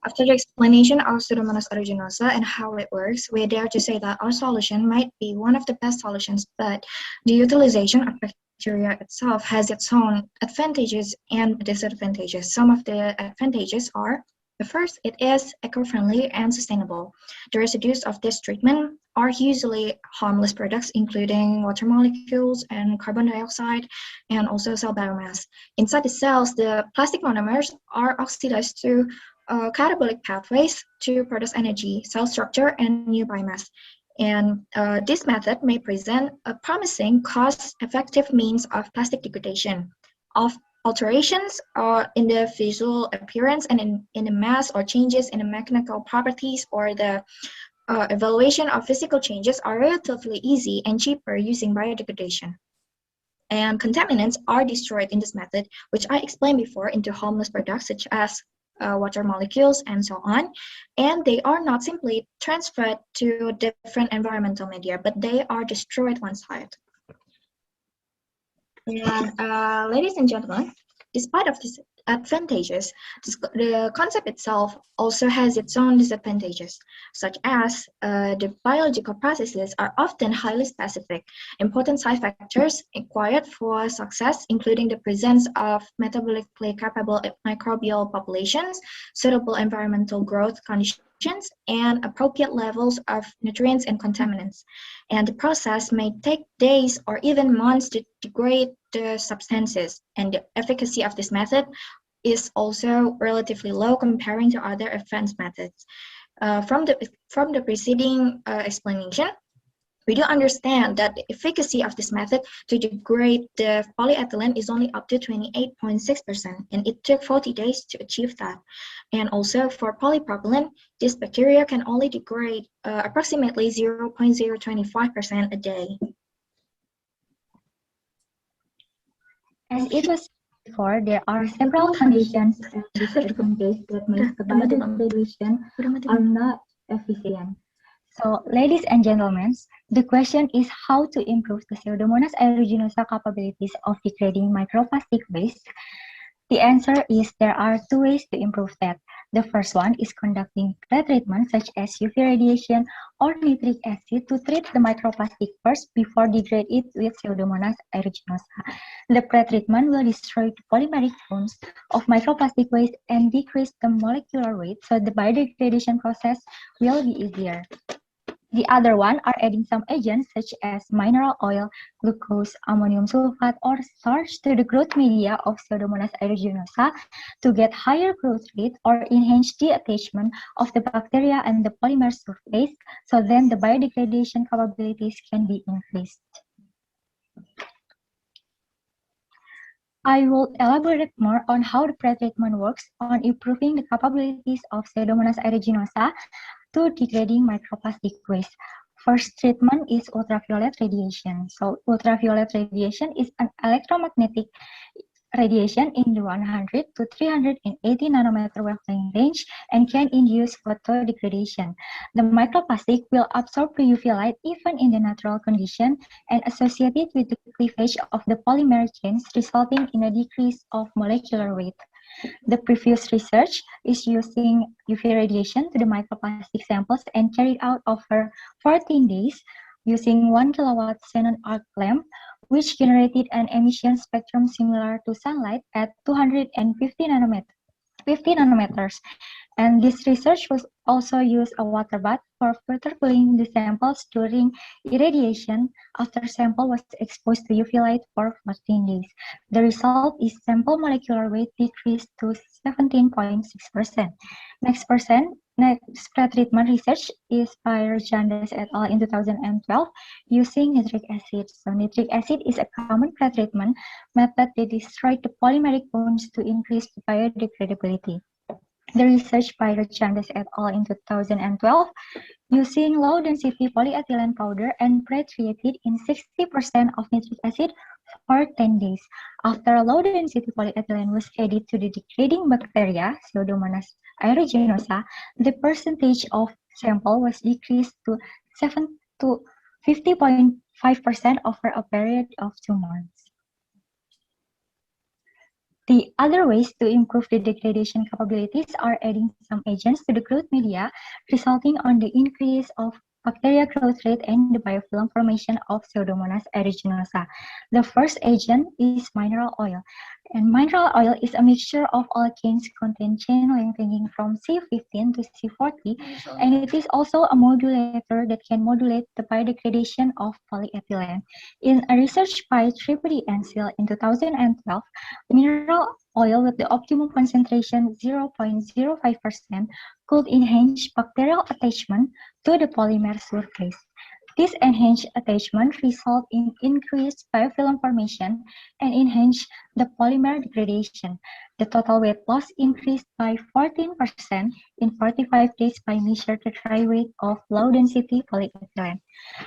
After the explanation of Pseudomonas aeruginosa and how it works, we dare to say that our solution might be one of the best solutions, but the utilization of bacteria itself has its own advantages and disadvantages. Some of the advantages are: the first, it is eco-friendly and sustainable. The residues of this treatment are usually harmless products, including water molecules and carbon dioxide, and also cell biomass. Inside the cells, the plastic monomers are oxidized through catabolic pathways to produce energy, cell structure, and new biomass. And this method may present a promising, cost-effective means of plastic degradation. Of alterations in the visual appearance and in the mass, or changes in the mechanical properties, or the evaluation of physical changes are relatively easy and cheaper using biodegradation. And contaminants are destroyed in this method, which I explained before, into harmless products such as water molecules and so on, and they are not simply transferred to different environmental media, but they are destroyed on site. And ladies and gentlemen, despite of these advantages, the concept itself also has its own disadvantages, such as the biological processes are often highly specific. Important side factors required for success, including the presence of metabolically capable microbial populations, suitable environmental growth conditions, and appropriate levels of nutrients and contaminants. And the process may take days or even months to degrade the substances, and the efficacy of this method is also relatively low comparing to other advanced methods. From the preceding explanation, We do understand that the efficacy of this method to degrade the polyethylene is only up to 28.6%, and it took 40 days to achieve that. And also for polypropylene, this bacteria can only degrade approximately 0.025% a day. As it was said before, there are several conditions and disadvantages that make the biodegradation are not efficient. So, ladies and gentlemen, the question is how to improve the Pseudomonas aeruginosa capabilities of degrading microplastic waste. The answer is there are two ways to improve that. The first one is conducting pretreatment such as UV radiation or nitric acid to treat the microplastic first before degrade it with Pseudomonas aeruginosa. The pretreatment will destroy the polymeric bonds of microplastic waste and decrease the molecular weight, so the biodegradation process will be easier. The other one are adding some agents such as mineral oil, glucose, ammonium sulfate, or starch to the growth media of Pseudomonas aeruginosa to get higher growth rate or enhance the attachment of the bacteria and the polymer surface, so then the biodegradation capabilities can be increased. I will elaborate more on how the pretreatment works on improving the capabilities of Pseudomonas aeruginosa to degrading microplastic waste. First treatment is ultraviolet radiation. So ultraviolet radiation is an electromagnetic radiation in the 100 to 380 nanometer wavelength range and can induce photodegradation. The microplastic will absorb the UV light even in the natural condition and associated with the cleavage of the polymer chains, resulting in a decrease of molecular weight. The previous research is using UV radiation to the microplastic samples and carried out over 14 days using 1 kilowatt xenon arc lamp, which generated an emission spectrum similar to sunlight at 250 nanometers. And this research was also used a water bath for further cooling the samples during irradiation after sample was exposed to UV light for 14 days. The result is sample molecular weight decreased to 17.6%. Next pretreatment research is by Rajandas et al. In 2012 using nitric acid. So nitric acid is a common pretreatment method that destroys the polymeric bonds to increase the biodegradability. The research by Rajandas et al. In 2012 using low-density polyethylene powder and pretreated in 60% of nitric acid for 10 days. After low-density polyethylene was added to the degrading bacteria, Pseudomonas aeruginosa, the percentage of sample was decreased to 50.5% over a period of 2 months. The other ways to improve the degradation capabilities are adding some agents to the growth media, resulting on the increase of bacteria growth rate and the biofilm formation of Pseudomonas aeruginosa. The first agent is mineral oil. And mineral oil is a mixture of alkanes contain chain length ranging from C15 to C40, and it is also a modulator that can modulate the biodegradation of polyethylene. In a research by Tripodi and Seal in 2012, mineral oil with the optimum concentration 0.05% could enhance bacterial attachment to the polymer surface. This enhanced attachment results in increased biofilm formation and enhanced the polymer degradation. The total weight loss increased by 14% in 45 days by measuring the dry weight of low-density polyethylene.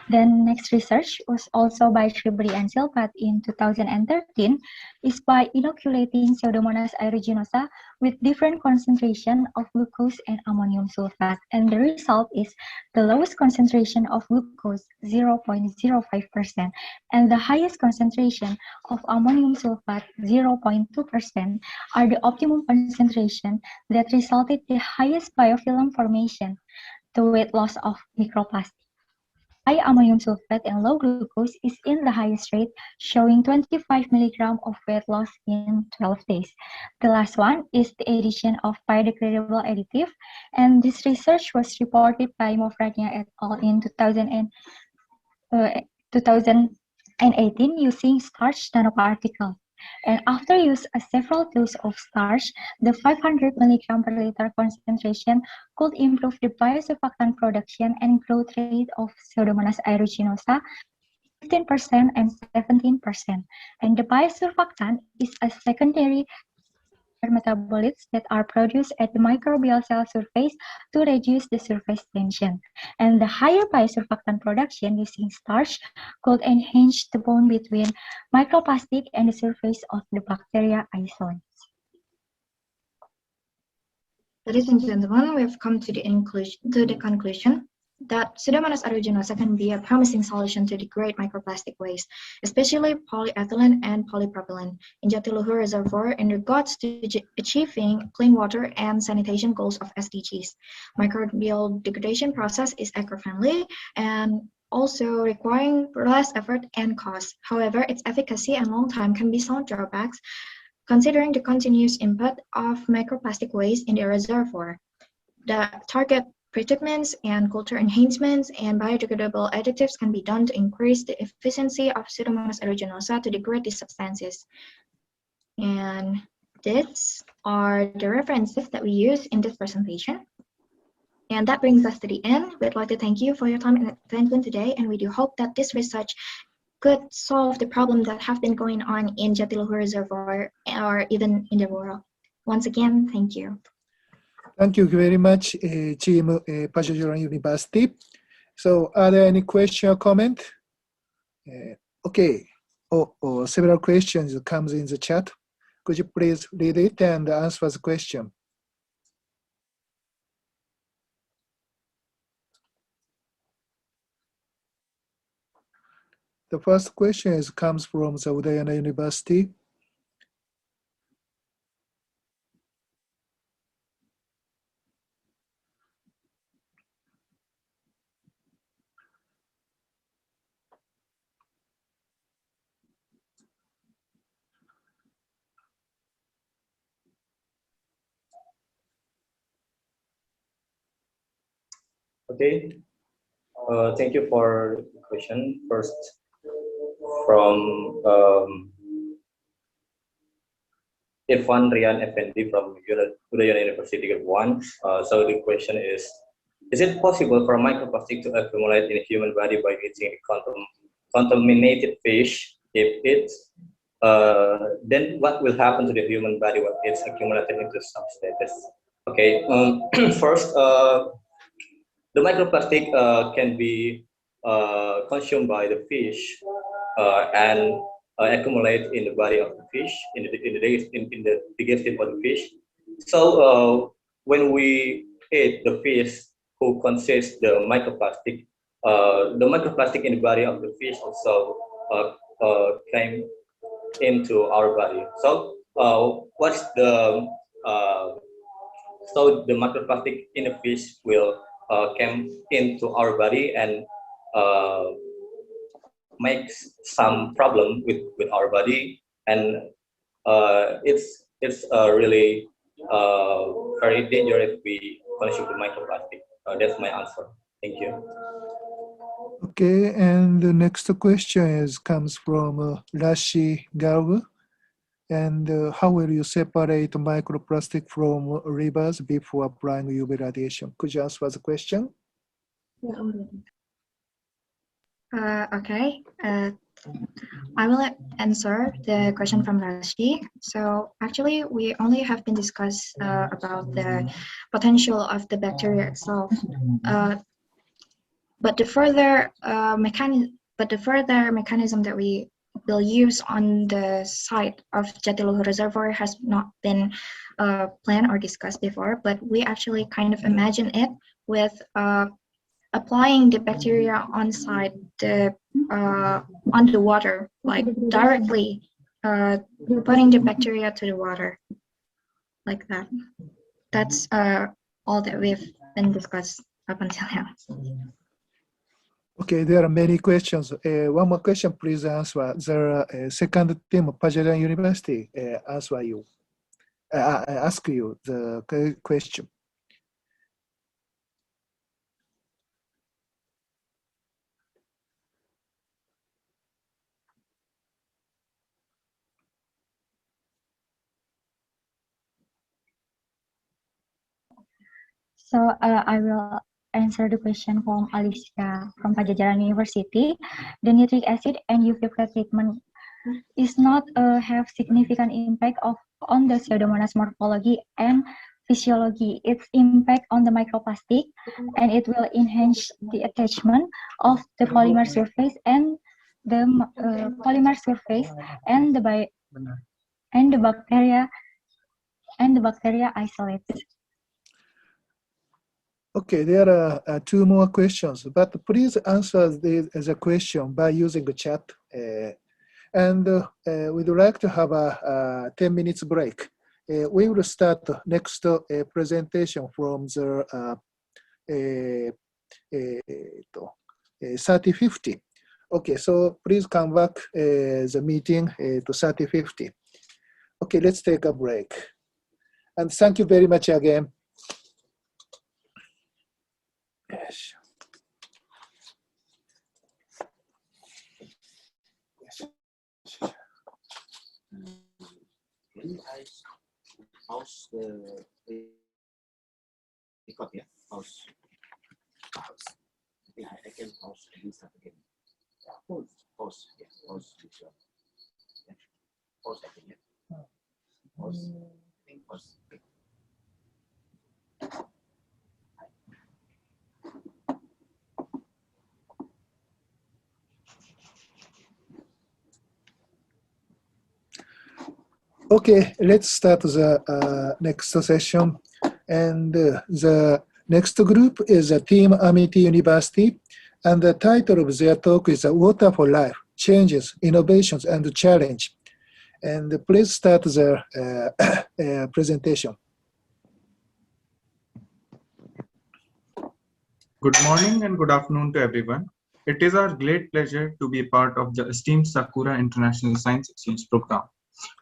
Then next research was also by Tribri and Silpat in 2013 is by inoculating Pseudomonas aeruginosa with different concentration of glucose and ammonium sulfate. And the result is the lowest concentration of glucose, 0.05%, and the highest concentration of ammonium sulfate, 0.2%, are the optimum concentration that resulted in the highest biofilm formation, the weight loss of microplastic. High ammonium sulfate and low glucose is in the highest rate, showing 25 milligrams of weight loss in 12 days. The last one is the addition of biodegradable additive, and this research was reported by Mofrania et al. In 2018 using starch nanoparticle. And after use several doses of starch, the 500 milligram per liter concentration could improve the biosurfactant production and growth rate of Pseudomonas aeruginosa 15% and 17%. And the biosurfactant is a secondary metabolites that are produced at the microbial cell surface to reduce the surface tension. And the higher biosurfactant production using starch could enhance the bond between microplastic and the surface of the bacteria isolates. Ladies and gentlemen, we have come to the conclusion that Pseudomonas aeruginosa can be a promising solution to degrade microplastic waste, especially polyethylene and polypropylene, in Jatiluhur Reservoir in regards to achieving clean water and sanitation goals of SDGs. Microbial degradation process is eco-friendly and also requiring less effort and cost. However, its efficacy and long time can be some drawbacks considering the continuous input of microplastic waste in the reservoir. The target pretreatments and culture enhancements and biodegradable additives can be done to increase the efficiency of Pseudomonas aeruginosa to degrade these substances. And these are the references that we use in this presentation. And that brings us to the end. We'd like to thank you for your time and attention today, and we do hope that this research could solve the problem that have been going on in Jatiluhur Reservoir or even in the world. Once again, thank you. Thank you very much, Team Pajajaran University. So, are there any question or comment? Okay. Several questions comes in the chat. Could you please read it and answer the question? The first question comes from the Udayana University. Okay, thank you for the question. First, from Irfan Rian Effendi from Udayana University Group 1. So the question is it possible for microplastic to accumulate in a human body by eating contaminated fish? If it's, then what will happen to the human body when it's accumulated into substances? Okay, first, the microplastic can be consumed by the fish and accumulate in the body of the fish, in the digestive of the fish. So when we eat the fish who consists the microplastic in the body of the fish also came into our body. So what's the so the microplastic in the fish will came into our body and makes some problem with our body, and it's really very dangerous if we consume the microplastic. That's my answer. Thank you. Okay, and the next question comes from Rashi Garg. And how will you separate microplastic from rivers before applying UV radiation? Could you answer the question? Okay. I will answer the question from Rashi. So actually, we only have been discussed about the potential of the bacteria itself. But the further mechanism that we will use on the site of Jatiluhur Reservoir has not been planned or discussed before, but we actually kind of imagine it with applying the bacteria on site on the water, like directly putting the bacteria to the water, like that. That's all that we've been discussed up until now. Okay, there are many questions. One more question, please answer. The second team, Pajajaran University, ask you the question. So I will answer the question from Alicia from Pajajaran University. The nitric acid and UV treatment is not have significant impact on the Pseudomonas morphology and physiology. Its impact on the microplastic, and it will enhance the attachment of the polymer surface and the polymer surface and the bacteria isolates. Okay, there are two more questions, but please answer this as a question by using the chat. And we'd like to have a 10 minutes break. We will start next presentation from the 3050. Okay, so please come back the meeting to 3050. Okay, let's take a break. And thank you very much again. Yes. Can I pause the record? Yeah, pause. Yeah, I can pause and start again. Yeah, pause. Yeah, pause. Yeah. Pause again. Yeah. Pause. I think pause. Okay, let's start the next session. And the next group is Team Amity University. And the title of their talk is Water for Life, Changes, Innovations, and Challenge. And please start the presentation. Good morning and good afternoon to everyone. It is our great pleasure to be a part of the esteemed Sakura International Science Exchange Program.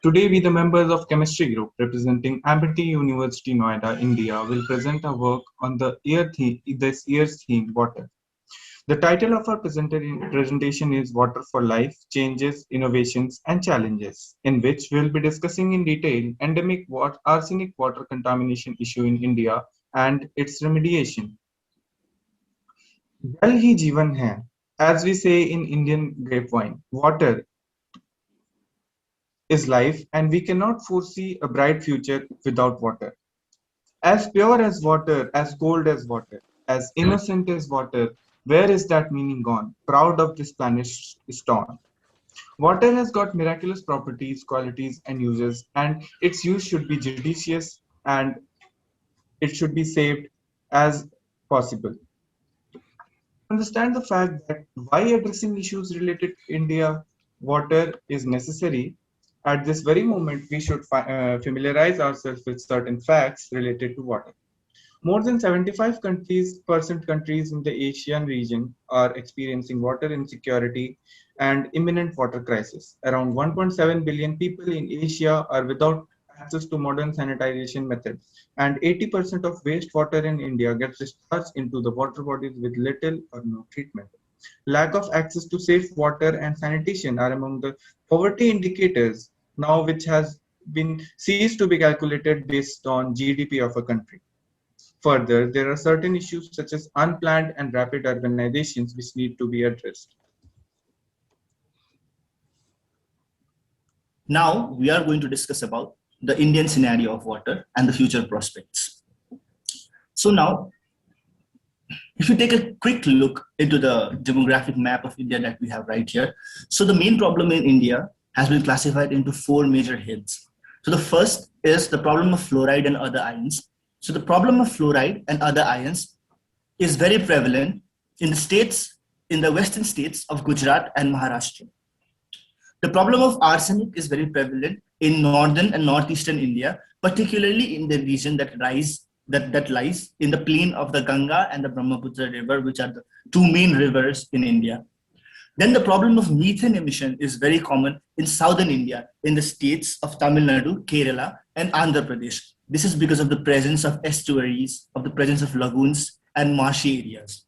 Today, we, the members of Chemistry Group representing Amity University, Noida, India, will present our work on this year's theme, water. The title of our presentation is Water for Life, Changes, Innovations, and Challenges, in which we will be discussing in detail endemic arsenic water contamination issue in India and its remediation. Jal hi jeevan hai, as we say in Indian grapevine, water is life, and we cannot foresee a bright future without water. As pure as water, as cold as water, as innocent as water, where is that meaning gone? Proud of this planet is torn. Water has got miraculous properties, qualities, and uses, and its use should be judicious and it should be saved as possible. Understand the fact that why addressing issues related to India water is necessary. At this very moment, we should familiarize ourselves with certain facts related to water. More than 75% countries in the Asian region are experiencing water insecurity and imminent water crisis. Around 1.7 billion people in Asia are without access to modern sanitization methods, and 80% of wastewater in India gets discharged into the water bodies with little or no treatment. Lack of access to safe water and sanitation are among the poverty indicators now, which has been ceased to be calculated based on GDP of a country. Further, there are certain issues such as unplanned and rapid urbanizations which need to be addressed. Now, we are going to discuss about the Indian scenario of water and the future prospects. So now, if you take a quick look into the demographic map of India that we have right here, so the main problem in India has been classified into 4 major heads. So the first is the problem of fluoride and other ions. So the problem of fluoride and other ions is very prevalent in the states, in the western states of Gujarat and Maharashtra. The problem of arsenic is very prevalent in northern and northeastern India, particularly in the region that lies in the plain of the Ganga and the Brahmaputra river, which are the 2 main rivers in India. Then the problem of methane emission is very common in southern India, in the states of Tamil Nadu, Kerala, and Andhra Pradesh. This is because of the presence of estuaries, of the presence of lagoons and marshy areas.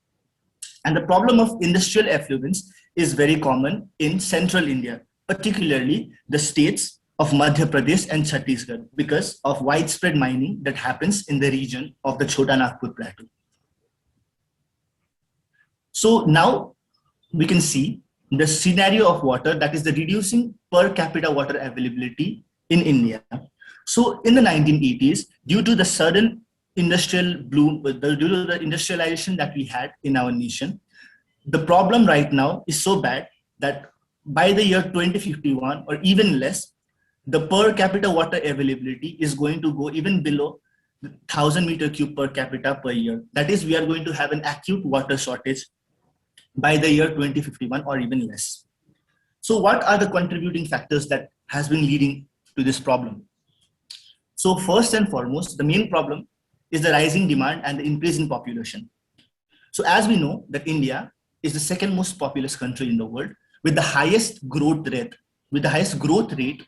And the problem of industrial effluents is very common in central India, particularly the states of Madhya Pradesh and Chhattisgarh because of widespread mining that happens in the region of the Chota Nagpur Plateau. So now we can see the scenario of water, that is the reducing per capita water availability in India. So in the 1980s, due to the sudden industrial boom, due to the industrialization that we had in our nation, the problem right now is so bad that by the year 2051 or even less, the per capita water availability is going to go even below 1,000 meter cube per capita per year. That is, we are going to have an acute water shortage by the year 2051 or even less. So what are the contributing factors that has been leading to this problem? So first and foremost, the main problem is the rising demand and the increase in population. So as we know that India is the second most populous country in the world with the highest growth rate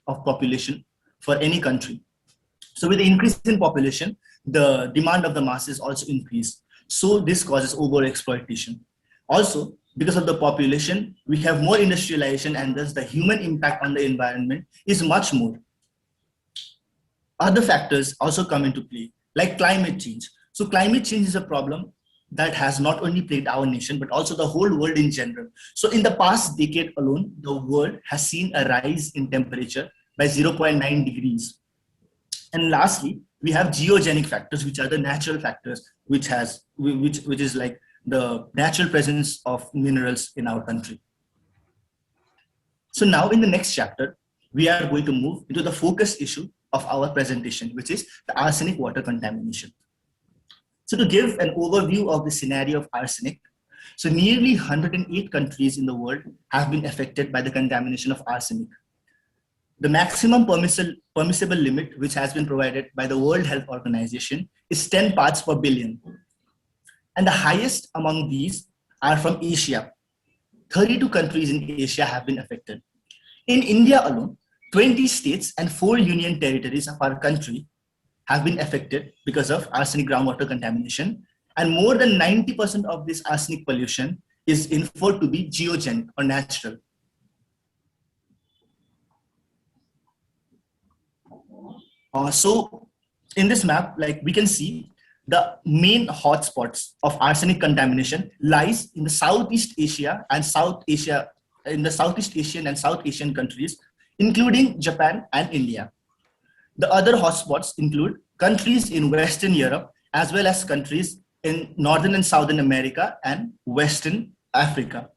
of population for any country. So with the increase in population, the demand of the masses also increase. So this causes overexploitation. Also, because of the population, we have more industrialization and thus the human impact on the environment is much more. Other factors also come into play, like climate change. So climate change is a problem that has not only plagued our nation, but also the whole world in general. So in the past decade alone, the world has seen a rise in temperature by 0.9 degrees. And lastly, we have geogenic factors, which are the natural factors, which is like the natural presence of minerals in our country. So now in the next chapter, we are going to move into the focus issue of our presentation, which is the arsenic water contamination. So to give an overview of the scenario of arsenic, so nearly 108 countries in the world have been affected by the contamination of arsenic. The maximum permissible limit, which has been provided by the World Health Organization, is 10 parts per billion. And the highest among these are from Asia. 32 countries in Asia have been affected. In India alone, 20 states and 4 union territories of our country have been affected because of arsenic groundwater contamination. And more than 90% of this arsenic pollution is inferred to be geogenic or natural. So in this map, like we can see, the main hotspots of arsenic contamination lies in the Southeast Asia and South Asia, in the Southeast Asian and South Asian countries, including Japan and India. The other hotspots include countries in Western Europe, as well as countries in Northern and Southern America and Western Africa.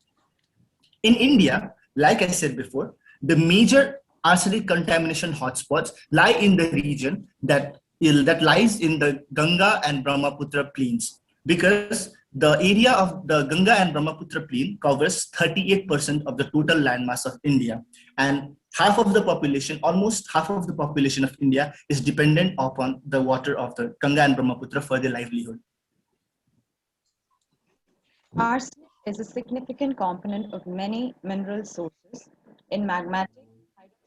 In India, like I said before, the major arsenic contamination hotspots lie in the region that lies in the Ganga and Brahmaputra plains, because the area of the Ganga and Brahmaputra plain covers 38% of the total landmass of India, and half of the population, almost half of the population of India is dependent upon the water of the Ganga and Brahmaputra for their livelihood. Arsenic is a significant component of many mineral sources in magmatic,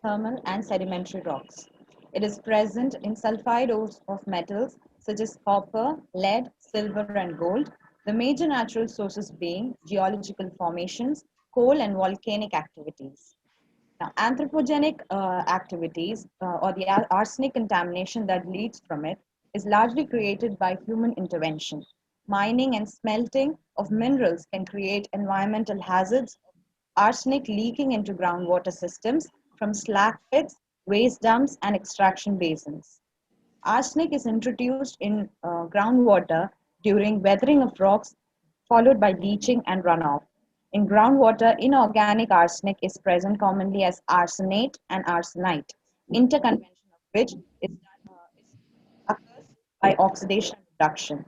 hydrothermal, and sedimentary rocks. It is present in sulfide ores of metals such as copper, lead, silver, and gold, the major natural sources being geological formations, coal, and volcanic activities. Now, anthropogenic activities or the arsenic contamination that leads from it is largely created by human intervention. Mining and smelting of minerals can create environmental hazards, arsenic leaking into groundwater systems from slag pits, waste dumps, and extraction basins. Arsenic is introduced in groundwater during weathering of rocks, followed by leaching and runoff. In groundwater, inorganic arsenic is present commonly as arsenate and arsenite, interconvention of which occurs by oxidation and reduction.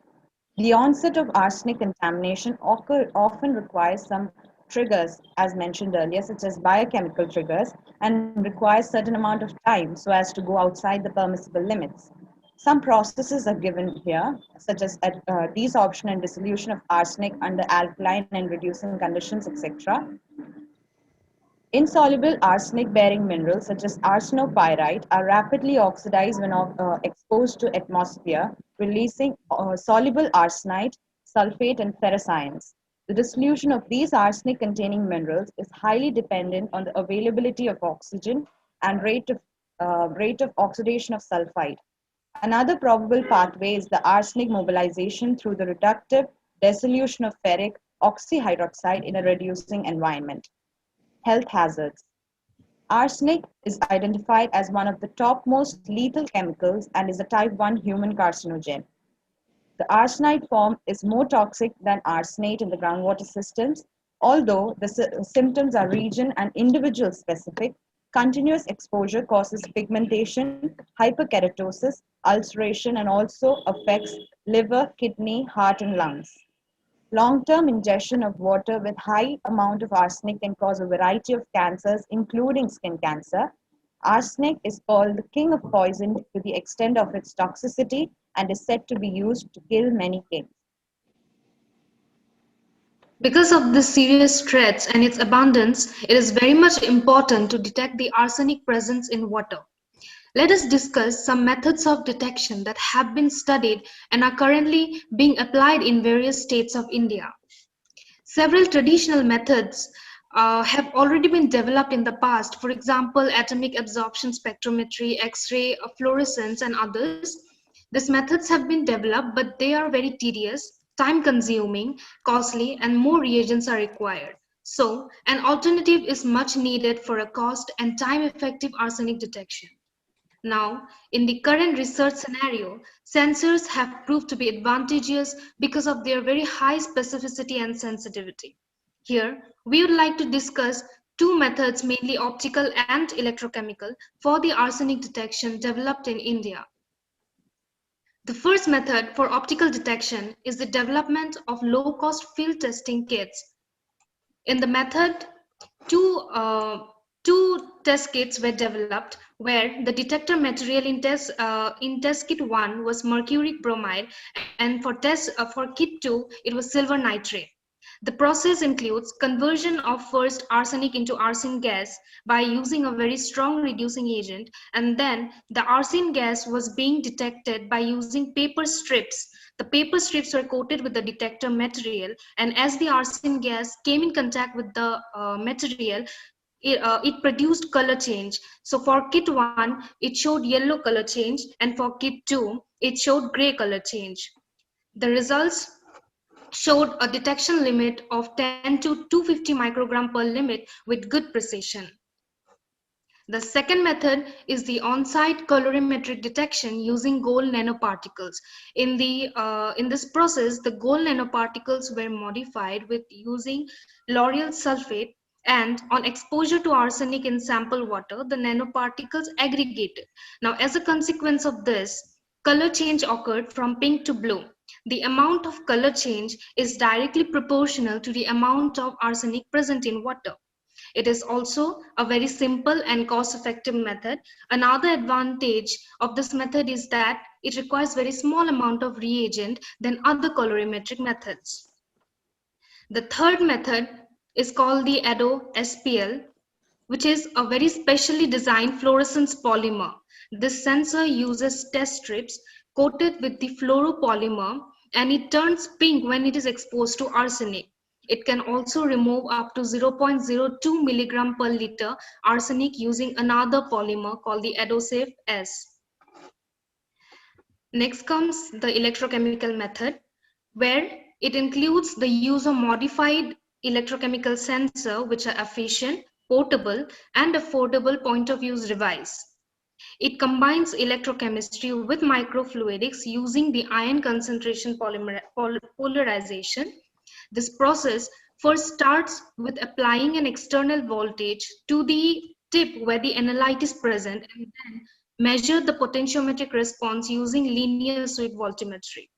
The onset of arsenic contamination often requires some triggers, as mentioned earlier, such as biochemical triggers, and requires certain amount of time so as to go outside the permissible limits. Some processes are given here, such as desorption and dissolution of arsenic under alkaline and reducing conditions, etc. Insoluble arsenic-bearing minerals such as arsenopyrite are rapidly oxidized when exposed to atmosphere, releasing soluble arsenite, sulfate, and ferrous ions. The dissolution of these arsenic-containing minerals is highly dependent on the availability of oxygen and rate of rate of oxidation of sulfide. Another probable pathway is the arsenic mobilization through the reductive dissolution of ferric oxyhydroxide in a reducing environment. Health hazards. Arsenic is identified as one of the top most lethal chemicals and is a type 1 human carcinogen. The arsenide form is more toxic than arsenate in the groundwater systems. Although the symptoms are region and individual specific, continuous exposure causes pigmentation, hyperkeratosis, ulceration, and also affects liver, kidney, heart, and lungs. Long-term ingestion of water with high amount of arsenic can cause a variety of cancers, including skin cancer. Arsenic is called the king of poison to the extent of its toxicity and is said to be used to kill many kings. Because of the serious threats and its abundance, it is very much important to detect the arsenic presence in water. Let us discuss some methods of detection that have been studied and are currently being applied in various states of India. Several traditional methods have already been developed in the past, for example, atomic absorption spectrometry, X-ray, fluorescence, and others. These methods have been developed, but they are very tedious, time-consuming, costly, and more reagents are required. So, an alternative is much needed for a cost and time-effective arsenic detection. Now, in the current research scenario, sensors have proved to be advantageous because of their very high specificity and sensitivity. Here, we would like to discuss two methods, mainly optical and electrochemical, for the arsenic detection developed in India. The first method for optical detection is the development of low-cost field testing kits. In the method, two test kits were developed where the detector material in test kit 1 was mercuric bromide, and for kit 2 it was silver nitrate. The process includes conversion of first arsenic into arsine gas by using a very strong reducing agent, and then the arsine gas was being detected by using paper strips. The paper strips were coated with the detector material, and as the arsine gas came in contact with the material, it produced color change. So for kit 1, it showed yellow color change, and for kit 2, it showed gray color change. The results showed a detection limit of 10 to 250 microgram per limit with good precision. The second method is the on-site colorimetric detection using gold nanoparticles. In this process, the gold nanoparticles were modified with using lauryl sulfate, and on exposure to arsenic in sample water, the nanoparticles aggregated. Now, as a consequence of this, color change occurred from pink to blue. The amount of color change is directly proportional to the amount of arsenic present in water. It is also a very simple and cost-effective method. Another advantage of this method is that it requires very small amount of reagent than other colorimetric methods. The third method is called the ADO SPL, which is a very specially designed fluorescence polymer. This sensor uses test strips coated with the fluoropolymer, and it turns pink when it is exposed to arsenic. It can also remove up to 0.02 milligram per liter arsenic using another polymer called the ADOSAFE S. Next comes the electrochemical method, where it includes the use of modified electrochemical sensor which are efficient, portable, and affordable point-of-use device. It combines electrochemistry with microfluidics using the ion concentration polarization. This process first starts with applying an external voltage to the tip where the analyte is present, and then measure the potentiometric response using linear sweep voltammetry.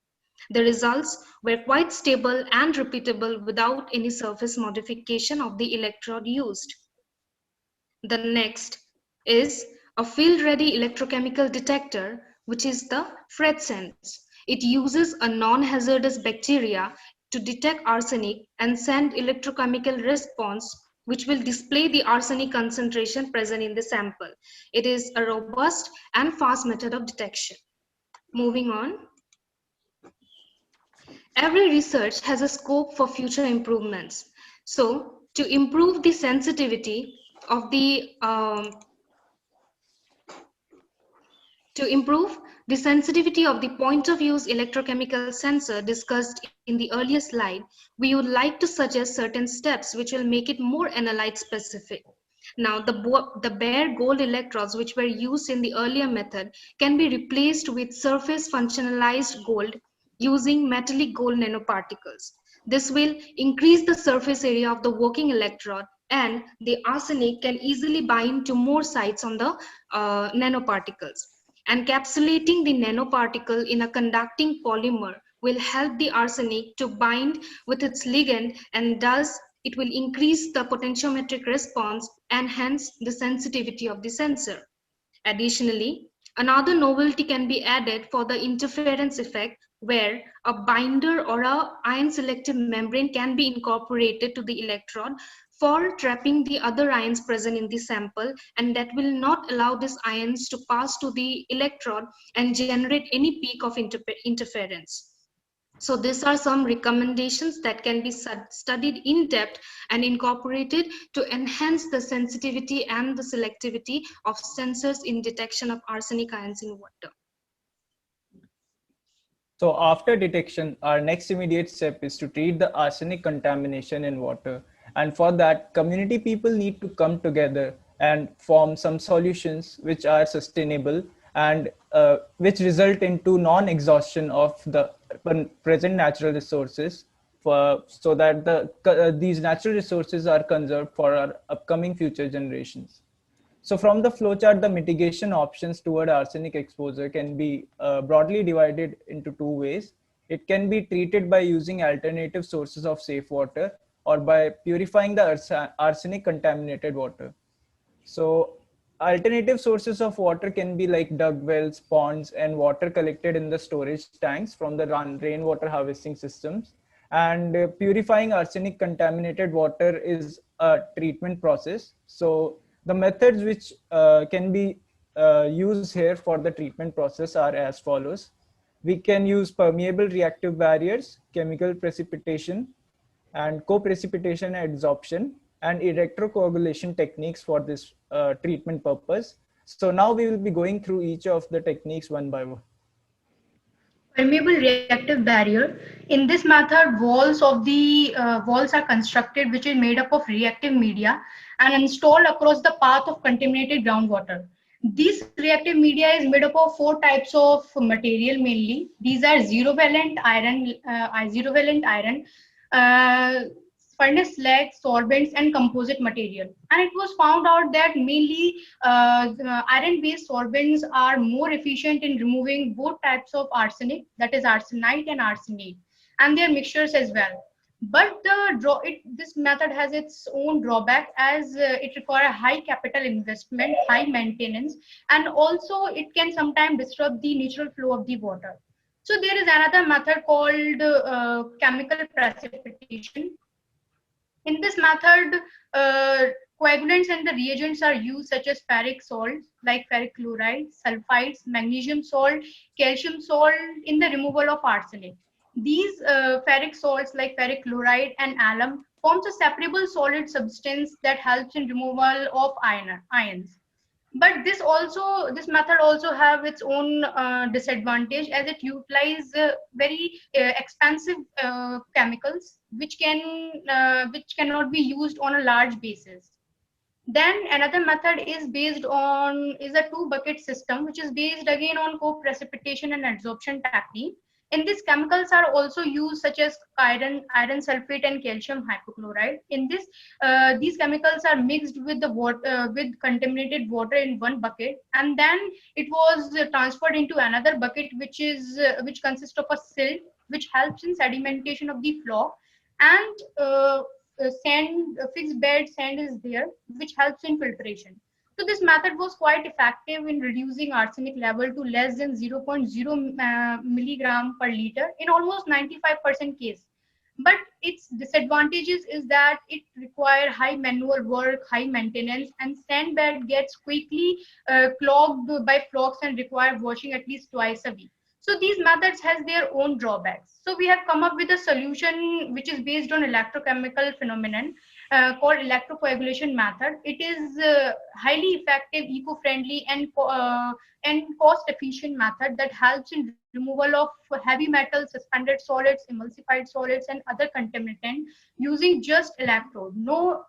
The results were quite stable and repeatable without any surface modification of the electrode used. The next is a field-ready electrochemical detector, which is the FredSense. It uses a non-hazardous bacteria to detect arsenic and send electrochemical response, which will display the arsenic concentration present in the sample. It is a robust and fast method of detection. Moving on. Every research has a scope for future improvements. So, to improve the sensitivity of the To improve the sensitivity of the point of use electrochemical sensor discussed in the earlier slide, we would like to suggest certain steps which will make it more analyte specific. Now, the bare gold electrodes which were used in the earlier method can be replaced with surface functionalized gold using metallic gold nanoparticles. This will increase the surface area of the working electrode, and the arsenic can easily bind to more sites on the nanoparticles. Encapsulating the nanoparticle in a conducting polymer will help the arsenic to bind with its ligand, and thus it will increase the potentiometric response and hence the sensitivity of the sensor. Additionally, another novelty can be added for the interference effect, where a binder or a ion selective membrane can be incorporated to the electrode for trapping the other ions present in the sample, and that will not allow these ions to pass to the electrode and generate any peak of interference. So these are some recommendations that can be studied in depth and incorporated to enhance the sensitivity and the selectivity of sensors in detection of arsenic ions in water. So after detection, our next immediate step is to treat the arsenic contamination in water. And for that, community people need to come together and form some solutions which are sustainable and which result into non-exhaustion of the present natural resources so that these natural resources are conserved for our upcoming future generations. So from the flowchart, the mitigation options toward arsenic exposure can be broadly divided into two ways. It can be treated by using alternative sources of safe water or by purifying the arsenic contaminated water. So alternative sources of water can be like dug wells, ponds, and water collected in the storage tanks from the rainwater harvesting systems. And purifying arsenic contaminated water is a treatment process. So the methods which can be used here for the treatment process are as follows. We can use permeable reactive barriers, chemical precipitation, and co-precipitation and adsorption, and electrocoagulation techniques for this treatment purpose. So now we will be going through each of the techniques one by one. Permeable reactive barrier. In this method, walls are constructed which is made up of reactive media and installed across the path of contaminated groundwater. This reactive media is made up of four types of material mainly. These are zero valent iron, furnace slag, sorbents, and composite material. And it was found out that mainly iron-based sorbents are more efficient in removing both types of arsenic, that is arsenite and arsenate, and their mixtures as well. But this method has its own drawback, as it requires high capital investment, high maintenance, and also it can sometimes disrupt the natural flow of the water. So there is another method called chemical precipitation. In this method, coagulants and the reagents are used such as ferric salts like ferric chloride, sulfides, magnesium salt, calcium salt in the removal of arsenic. These ferric salts like ferric chloride and alum forms a separable solid substance that helps in removal of ions. But this method also have its own disadvantage, as it utilize very expensive chemicals which cannot be used on a large basis. Then another method is a two bucket system, which is based again on co-precipitation and adsorption technique. In this, chemicals are also used such as iron sulfate and calcium hypochlorite. In this, these chemicals are mixed with the water with contaminated water in one bucket, and then it was transferred into another bucket, which consists of a silt, which helps in sedimentation of the flow, and fixed bed sand is there, which helps in filtration. So this method was quite effective in reducing arsenic level to less than 0.0 milligram per liter in almost 95% case. But its disadvantages is that it requires high manual work, high maintenance, and sand bed gets quickly clogged by flocks and require washing at least twice a week. So these methods has their own drawbacks. So we have come up with a solution which is based on electrochemical phenomenon. called electrocoagulation method. It is highly effective, eco-friendly, and cost-efficient method that helps in removal of heavy metals, suspended solids, emulsified solids, and other contaminants using just electrode. No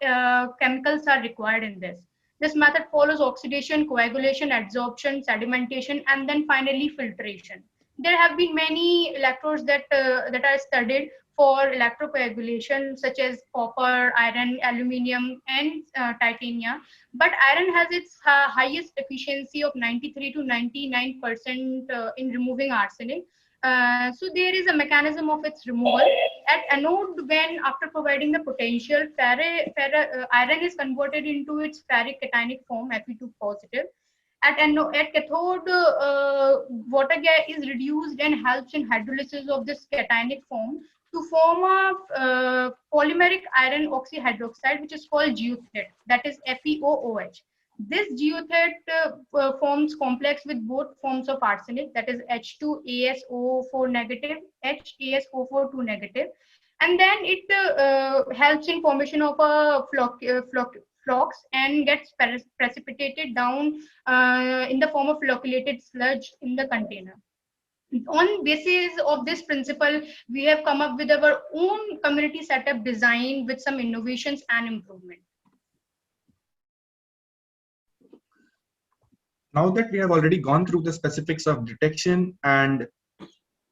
chemicals are required in this. This method follows oxidation, coagulation, adsorption, sedimentation, and then finally filtration. There have been many electrodes that are studied for electrocoagulation, such as copper, iron, aluminium, and titanium. But iron has its highest efficiency of 93 to 99% in removing arsenic. So there is a mechanism of its removal. At anode, when after providing the potential, iron is converted into its ferric cationic form, Fe2 positive. At cathode, water gas is reduced and helps in hydrolysis of this cationic form to form a polymeric iron oxyhydroxide, which is called geothet, that is FeOOH. This geothet forms complex with both forms of arsenic, that is H2ASO4 negative, HASO4 2 negative, and then it helps in formation of a flocks and gets precipitated down in the form of flocculated sludge in the container. On basis of this principle, we have come up with our own community setup design with some innovations and improvement. Now that we have already gone through the specifics of detection and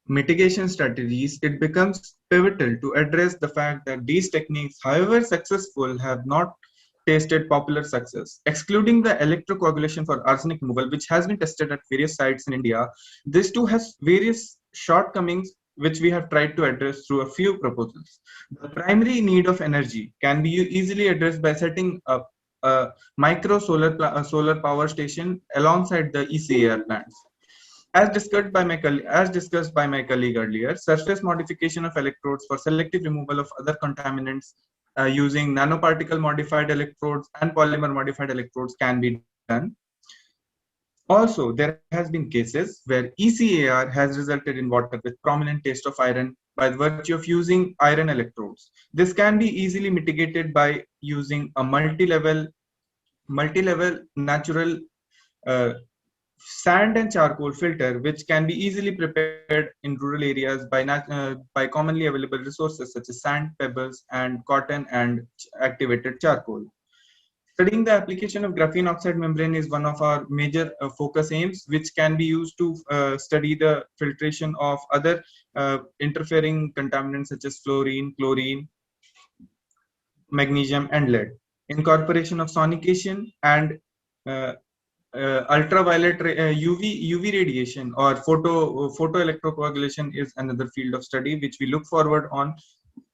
mitigation strategies, it becomes pivotal to address the fact that these techniques, however successful, have not tasted popular success. Excluding the electrocoagulation for arsenic removal, which has been tested at various sites in India, this too has various shortcomings which we have tried to address through a few proposals. The primary need of energy can be easily addressed by setting up a micro solar power station alongside the ECAR plants. As discussed by my colleague earlier, surface modification of electrodes for selective removal of other contaminants using nanoparticle modified electrodes and polymer modified electrodes can be done. Also, there has been cases where ECAR has resulted in water with prominent taste of iron by virtue of using iron electrodes. This can be easily mitigated by using a multi-level natural sand and charcoal filter, which can be easily prepared in rural areas by commonly available resources such as sand, pebbles, and cotton and activated charcoal. Studying the application of graphene oxide membrane is one of our major focus aims, which can be used to study the filtration of other interfering contaminants such as fluorine, chlorine, magnesium, and lead. Incorporation of sonication and ultraviolet UV radiation or photoelectrocoagulation is another field of study which we look forward on,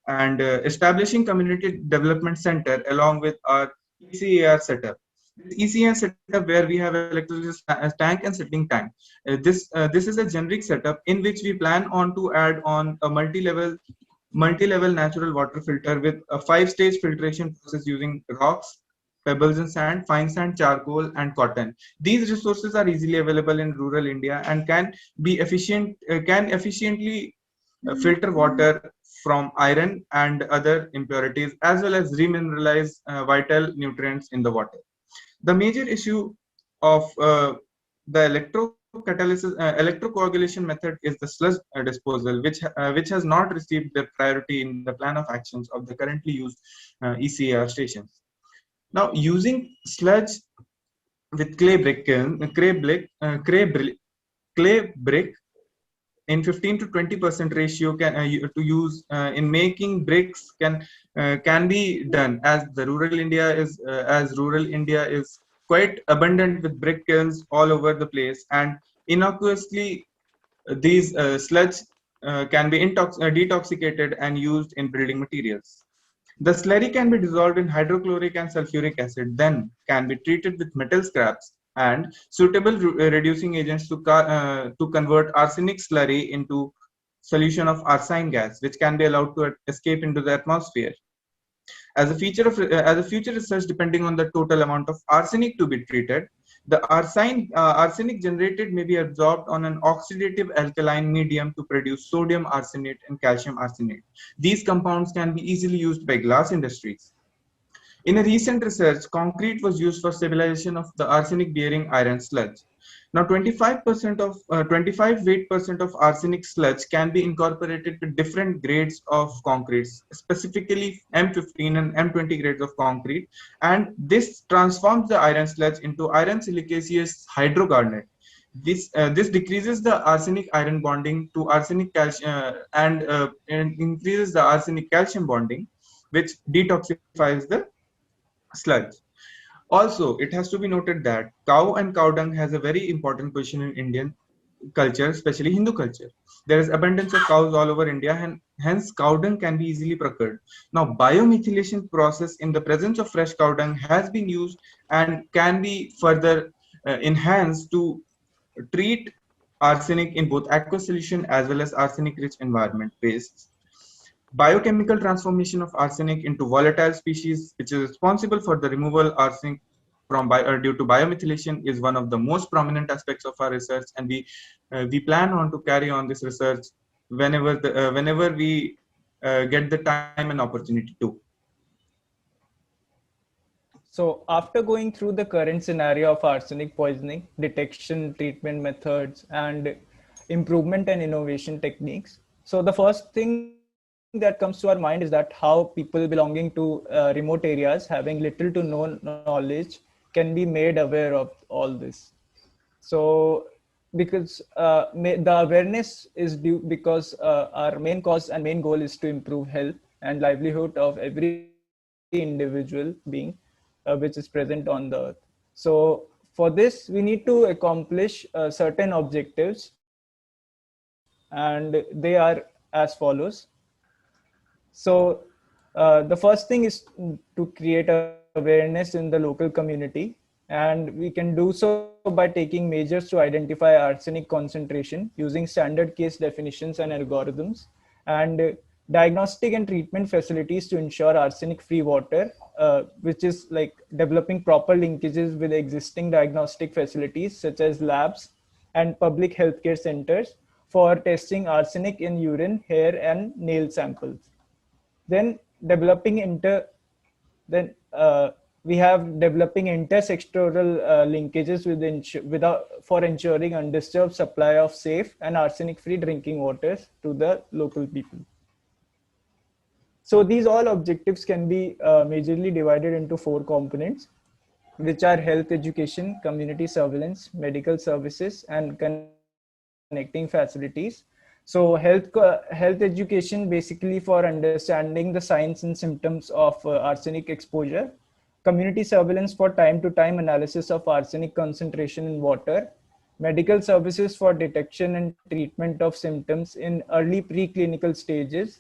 and establishing community development center along with our ECAR setup. This ECAR setup where we have electricity tank and setting tank. This is a generic setup in which we plan on to add on a multi-level natural water filter with a 5-stage filtration process using rocks, pebbles and sand, fine sand, charcoal, and cotton. These resources are easily available in rural India and can efficiently filter water from iron and other impurities, as well as remineralize vital nutrients in the water. The major issue of the electrocoagulation method is the sludge disposal, which has not received the priority in the plan of actions of the currently used ECAR stations. Now, using sludge with clay brick in 15 to 20% ratio to use in making bricks can be done, as rural India is quite abundant with brick kilns all over the place, and innocuously these sludge can be detoxicated and used in building materials. The slurry can be dissolved in hydrochloric and sulfuric acid, then can be treated with metal scraps and suitable reducing agents to convert arsenic slurry into solution of arsine gas, which can be allowed to escape into the atmosphere. As a future research, depending on the total amount of arsenic to be treated, the arsenic generated may be absorbed on an oxidative alkaline medium to produce sodium arsenate and calcium arsenate. These compounds can be easily used by glass industries. In a recent research, concrete was used for stabilization of the arsenic-bearing iron sludge. Now, 25 weight% of arsenic sludge can be incorporated to different grades of concretes, specifically M15 and M20 grades of concrete, and this transforms the iron sludge into iron silicaceous hydrogarnet. This decreases the arsenic iron bonding to arsenic calcium and increases the arsenic calcium bonding, which detoxifies the sludge. Also, it has to be noted that cow and cow dung has a very important position in Indian culture, especially Hindu culture. There is abundance of cows all over India, and hence cow dung can be easily procured. Now, biomethylation process in the presence of fresh cow dung has been used and can be further enhanced to treat arsenic in both aqueous solution as well as arsenic-rich environment wastes. Biochemical transformation of arsenic into volatile species, which is responsible for the removal arsenic from due to biomethylation, is one of the most prominent aspects of our research, and we plan on to carry on this research whenever we get the time and opportunity to. So after going through the current scenario of arsenic poisoning, detection, treatment methods, and improvement and innovation techniques, so the first thing that comes to our mind is that how people belonging to remote areas having little to no knowledge can be made aware of all this. So because the awareness is due because our main cause and main goal is to improve health and livelihood of every individual being which is present on the earth. So for this, we need to accomplish certain objectives, and they are as follows. So the first thing is to create awareness in the local community, and we can do so by taking measures to identify arsenic concentration using standard case definitions and algorithms, and diagnostic and treatment facilities to ensure arsenic free water, which is like developing proper linkages with existing diagnostic facilities such as labs and public healthcare centers for testing arsenic in urine, hair, and nail samples. Then we have developing intersectoral linkages for ensuring undisturbed supply of safe and arsenic-free drinking waters to the local people. So these all objectives can be majorly divided into 4 components, which are health education, community surveillance, medical services, and connecting facilities. So health education basically for understanding the signs and symptoms of arsenic exposure, community surveillance for time-to-time analysis of arsenic concentration in water, medical services for detection and treatment of symptoms in early preclinical stages,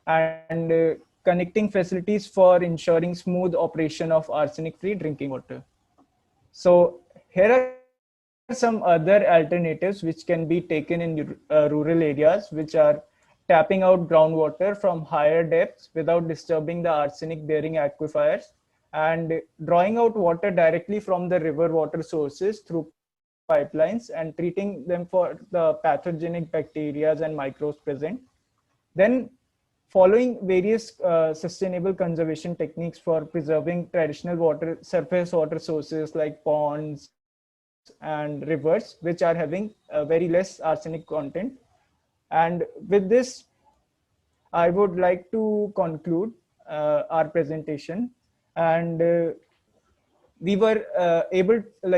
and connecting facilities for ensuring smooth operation of arsenic-free drinking water. So here are some other alternatives which can be taken in rural areas, which are tapping out groundwater from higher depths without disturbing the arsenic-bearing aquifers, and drawing out water directly from the river water sources through pipelines and treating them for the pathogenic bacteria and microbes present. Then following various sustainable conservation techniques for preserving traditional surface water sources like ponds and rivers, which are having very less arsenic content. And with this, I would like to conclude our presentation. And we were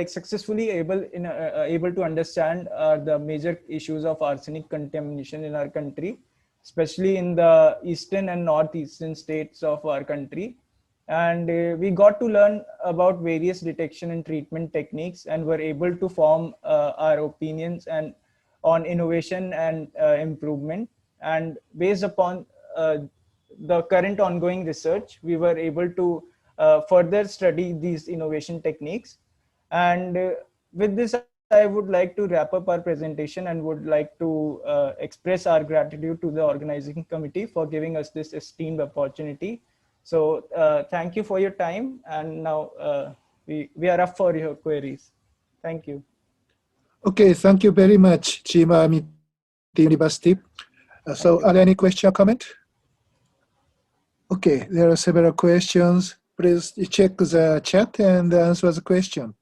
successfully able to understand the major issues of arsenic contamination in our country, especially in the eastern and northeastern states of our country. And we got to learn about various detection and treatment techniques, and were able to form our opinions and on innovation and improvement. And based upon the current ongoing research, we were able to further study these innovation techniques. And with this, I would like to wrap up our presentation and would like to express our gratitude to the organizing committee for giving us this esteemed opportunity. So thank you for your time. And now we are up for your queries. Thank you. Okay, thank you very much, Chima Amity University. So are there any question or comment? Okay, there are several questions. Please check the chat and answer the question.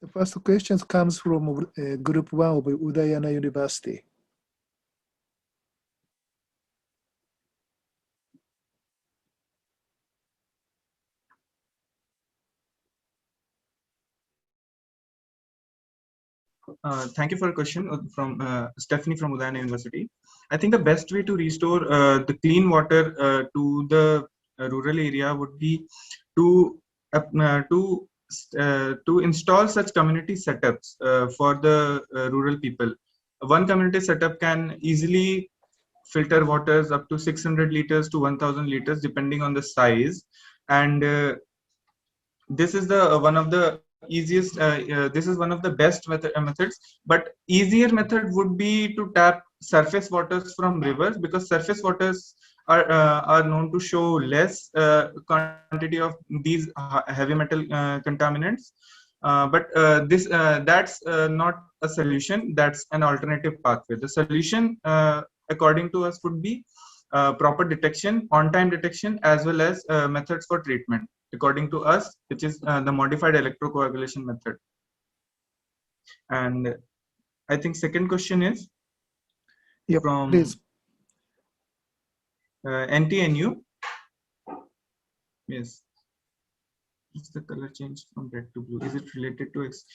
The first question comes from Group 1 of Udayana University. Thank you for a question from Stephanie from Udayana University. I think the best way to restore the clean water to the rural area would be to install such community setups for the rural people. One community setup can easily filter waters up to 600 liters to 1000 liters depending on the size, and this is the one of the easiest this is one of the best methods, but easier method would be to tap surface waters from rivers, because surface waters are known to show less quantity of these heavy metal contaminants, but this that's not a solution, that's an alternative pathway. The solution according to us would be proper detection, on-time detection, as well as methods for treatment, according to us, which is the modified electrocoagulation method. And I think second question is from NTNU. Yes. Is the color change from red to blue? Is it related to X?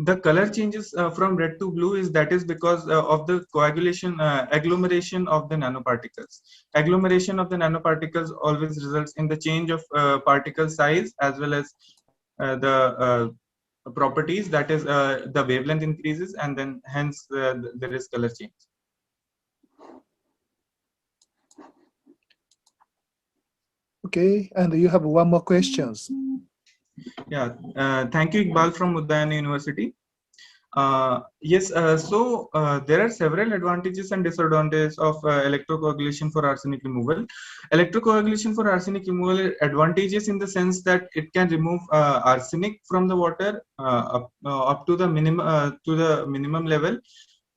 The color changes from red to blue is because of the coagulation agglomeration of the nanoparticles. Agglomeration of the nanoparticles always results in the change of particle size as well as the properties, that is the wavelength increases, and then hence there is color change. Okay, and you have one more question. Yeah, thank you, Iqbal from Udayana University. Yes, so there are several advantages and disadvantages of electrocoagulation for arsenic removal. Electrocoagulation for arsenic removal advantages in the sense that it can remove arsenic from the water up to the minimum level,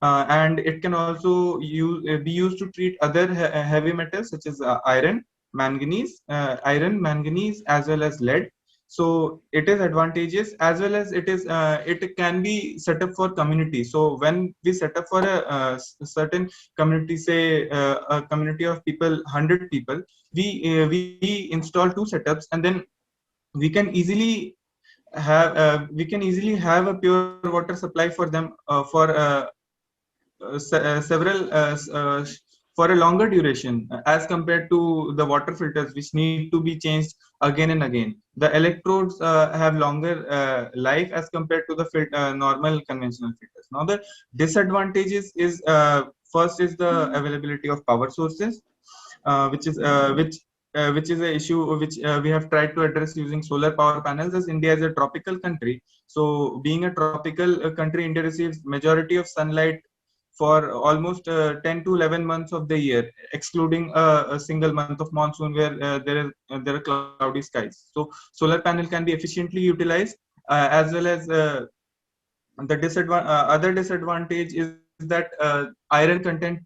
and it can also be used to treat other heavy metals such as iron, manganese, as well as lead. So it is advantageous, as well as it can be set up for community. So when we set up for a certain community, say a community of people, 100 people, we install two setups, and then we can easily have a pure water supply for them for for a longer duration as compared to the water filters, which need to be changed again and again. The electrodes have longer life as compared to the normal conventional filters. Now the disadvantages is first is the availability of power sources, which is an issue which we have tried to address using solar power panels, as India is a tropical country. So being a tropical country, India receives majority of sunlight for almost 10 to 11 months of the year, excluding a single month of monsoon where there are cloudy skies. So solar panel can be efficiently utilized, as well as the other disadvantage is that iron content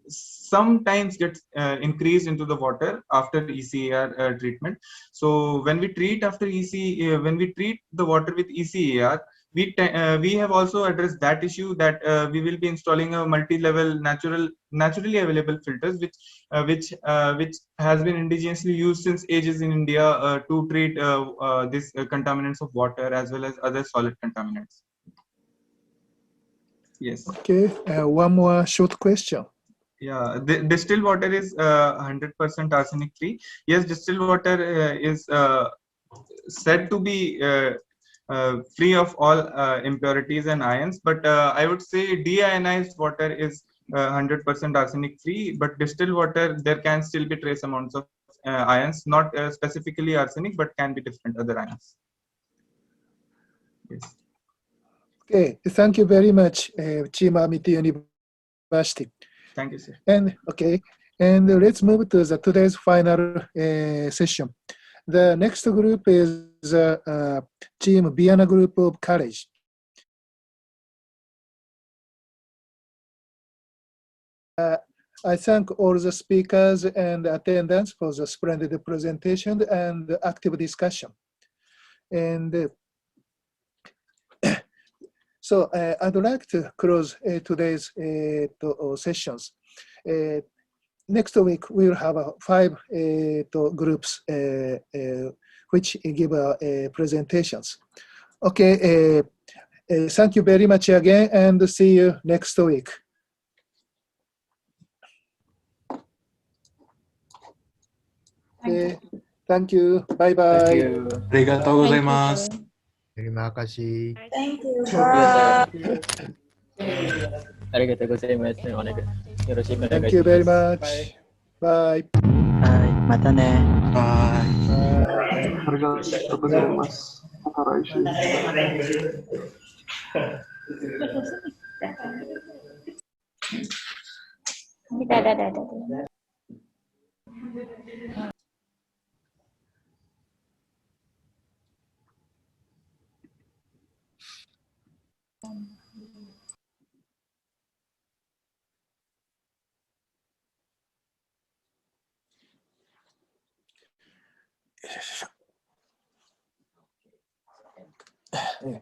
sometimes gets increased into the water after ECAR treatment. So when we treat when we treat the water with ECAR, we have also addressed that issue, that we will be installing a multi-level naturally available filters, which has been indigenously used since ages in India to treat these contaminants of water as well as other solid contaminants. Yes. Okay, one more short question. Yeah, the distilled water is 100% arsenic free. Yes, distilled water is said to be free of all impurities and ions, but I would say deionized water is 100% arsenic free, but distilled water, there can still be trace amounts of ions, not specifically arsenic, but can be different other ions. Yes. Okay, thank you very much, Team Amity University. Thank you, sir. And okay, and let's move to today's final session. The next group is Team Vienna Group of College. I thank all the speakers and attendants for the splendid presentation and active discussion. And so I'd like to close today's sessions. Next week, we will have 5 groups which give presentations. Okay, thank you very much again, and see you next week. Thank you. Bye-bye. Thank you. Arigatou gozaimasu. Terima kasih. Thank you. Arigatou gozaimasu. Yoroshiku Thank you very onegaishimasu. much. Bye. Bye. Mata ne. Bye. Arigatou gozaimasu. Mataraishi. Dadah. Yeah.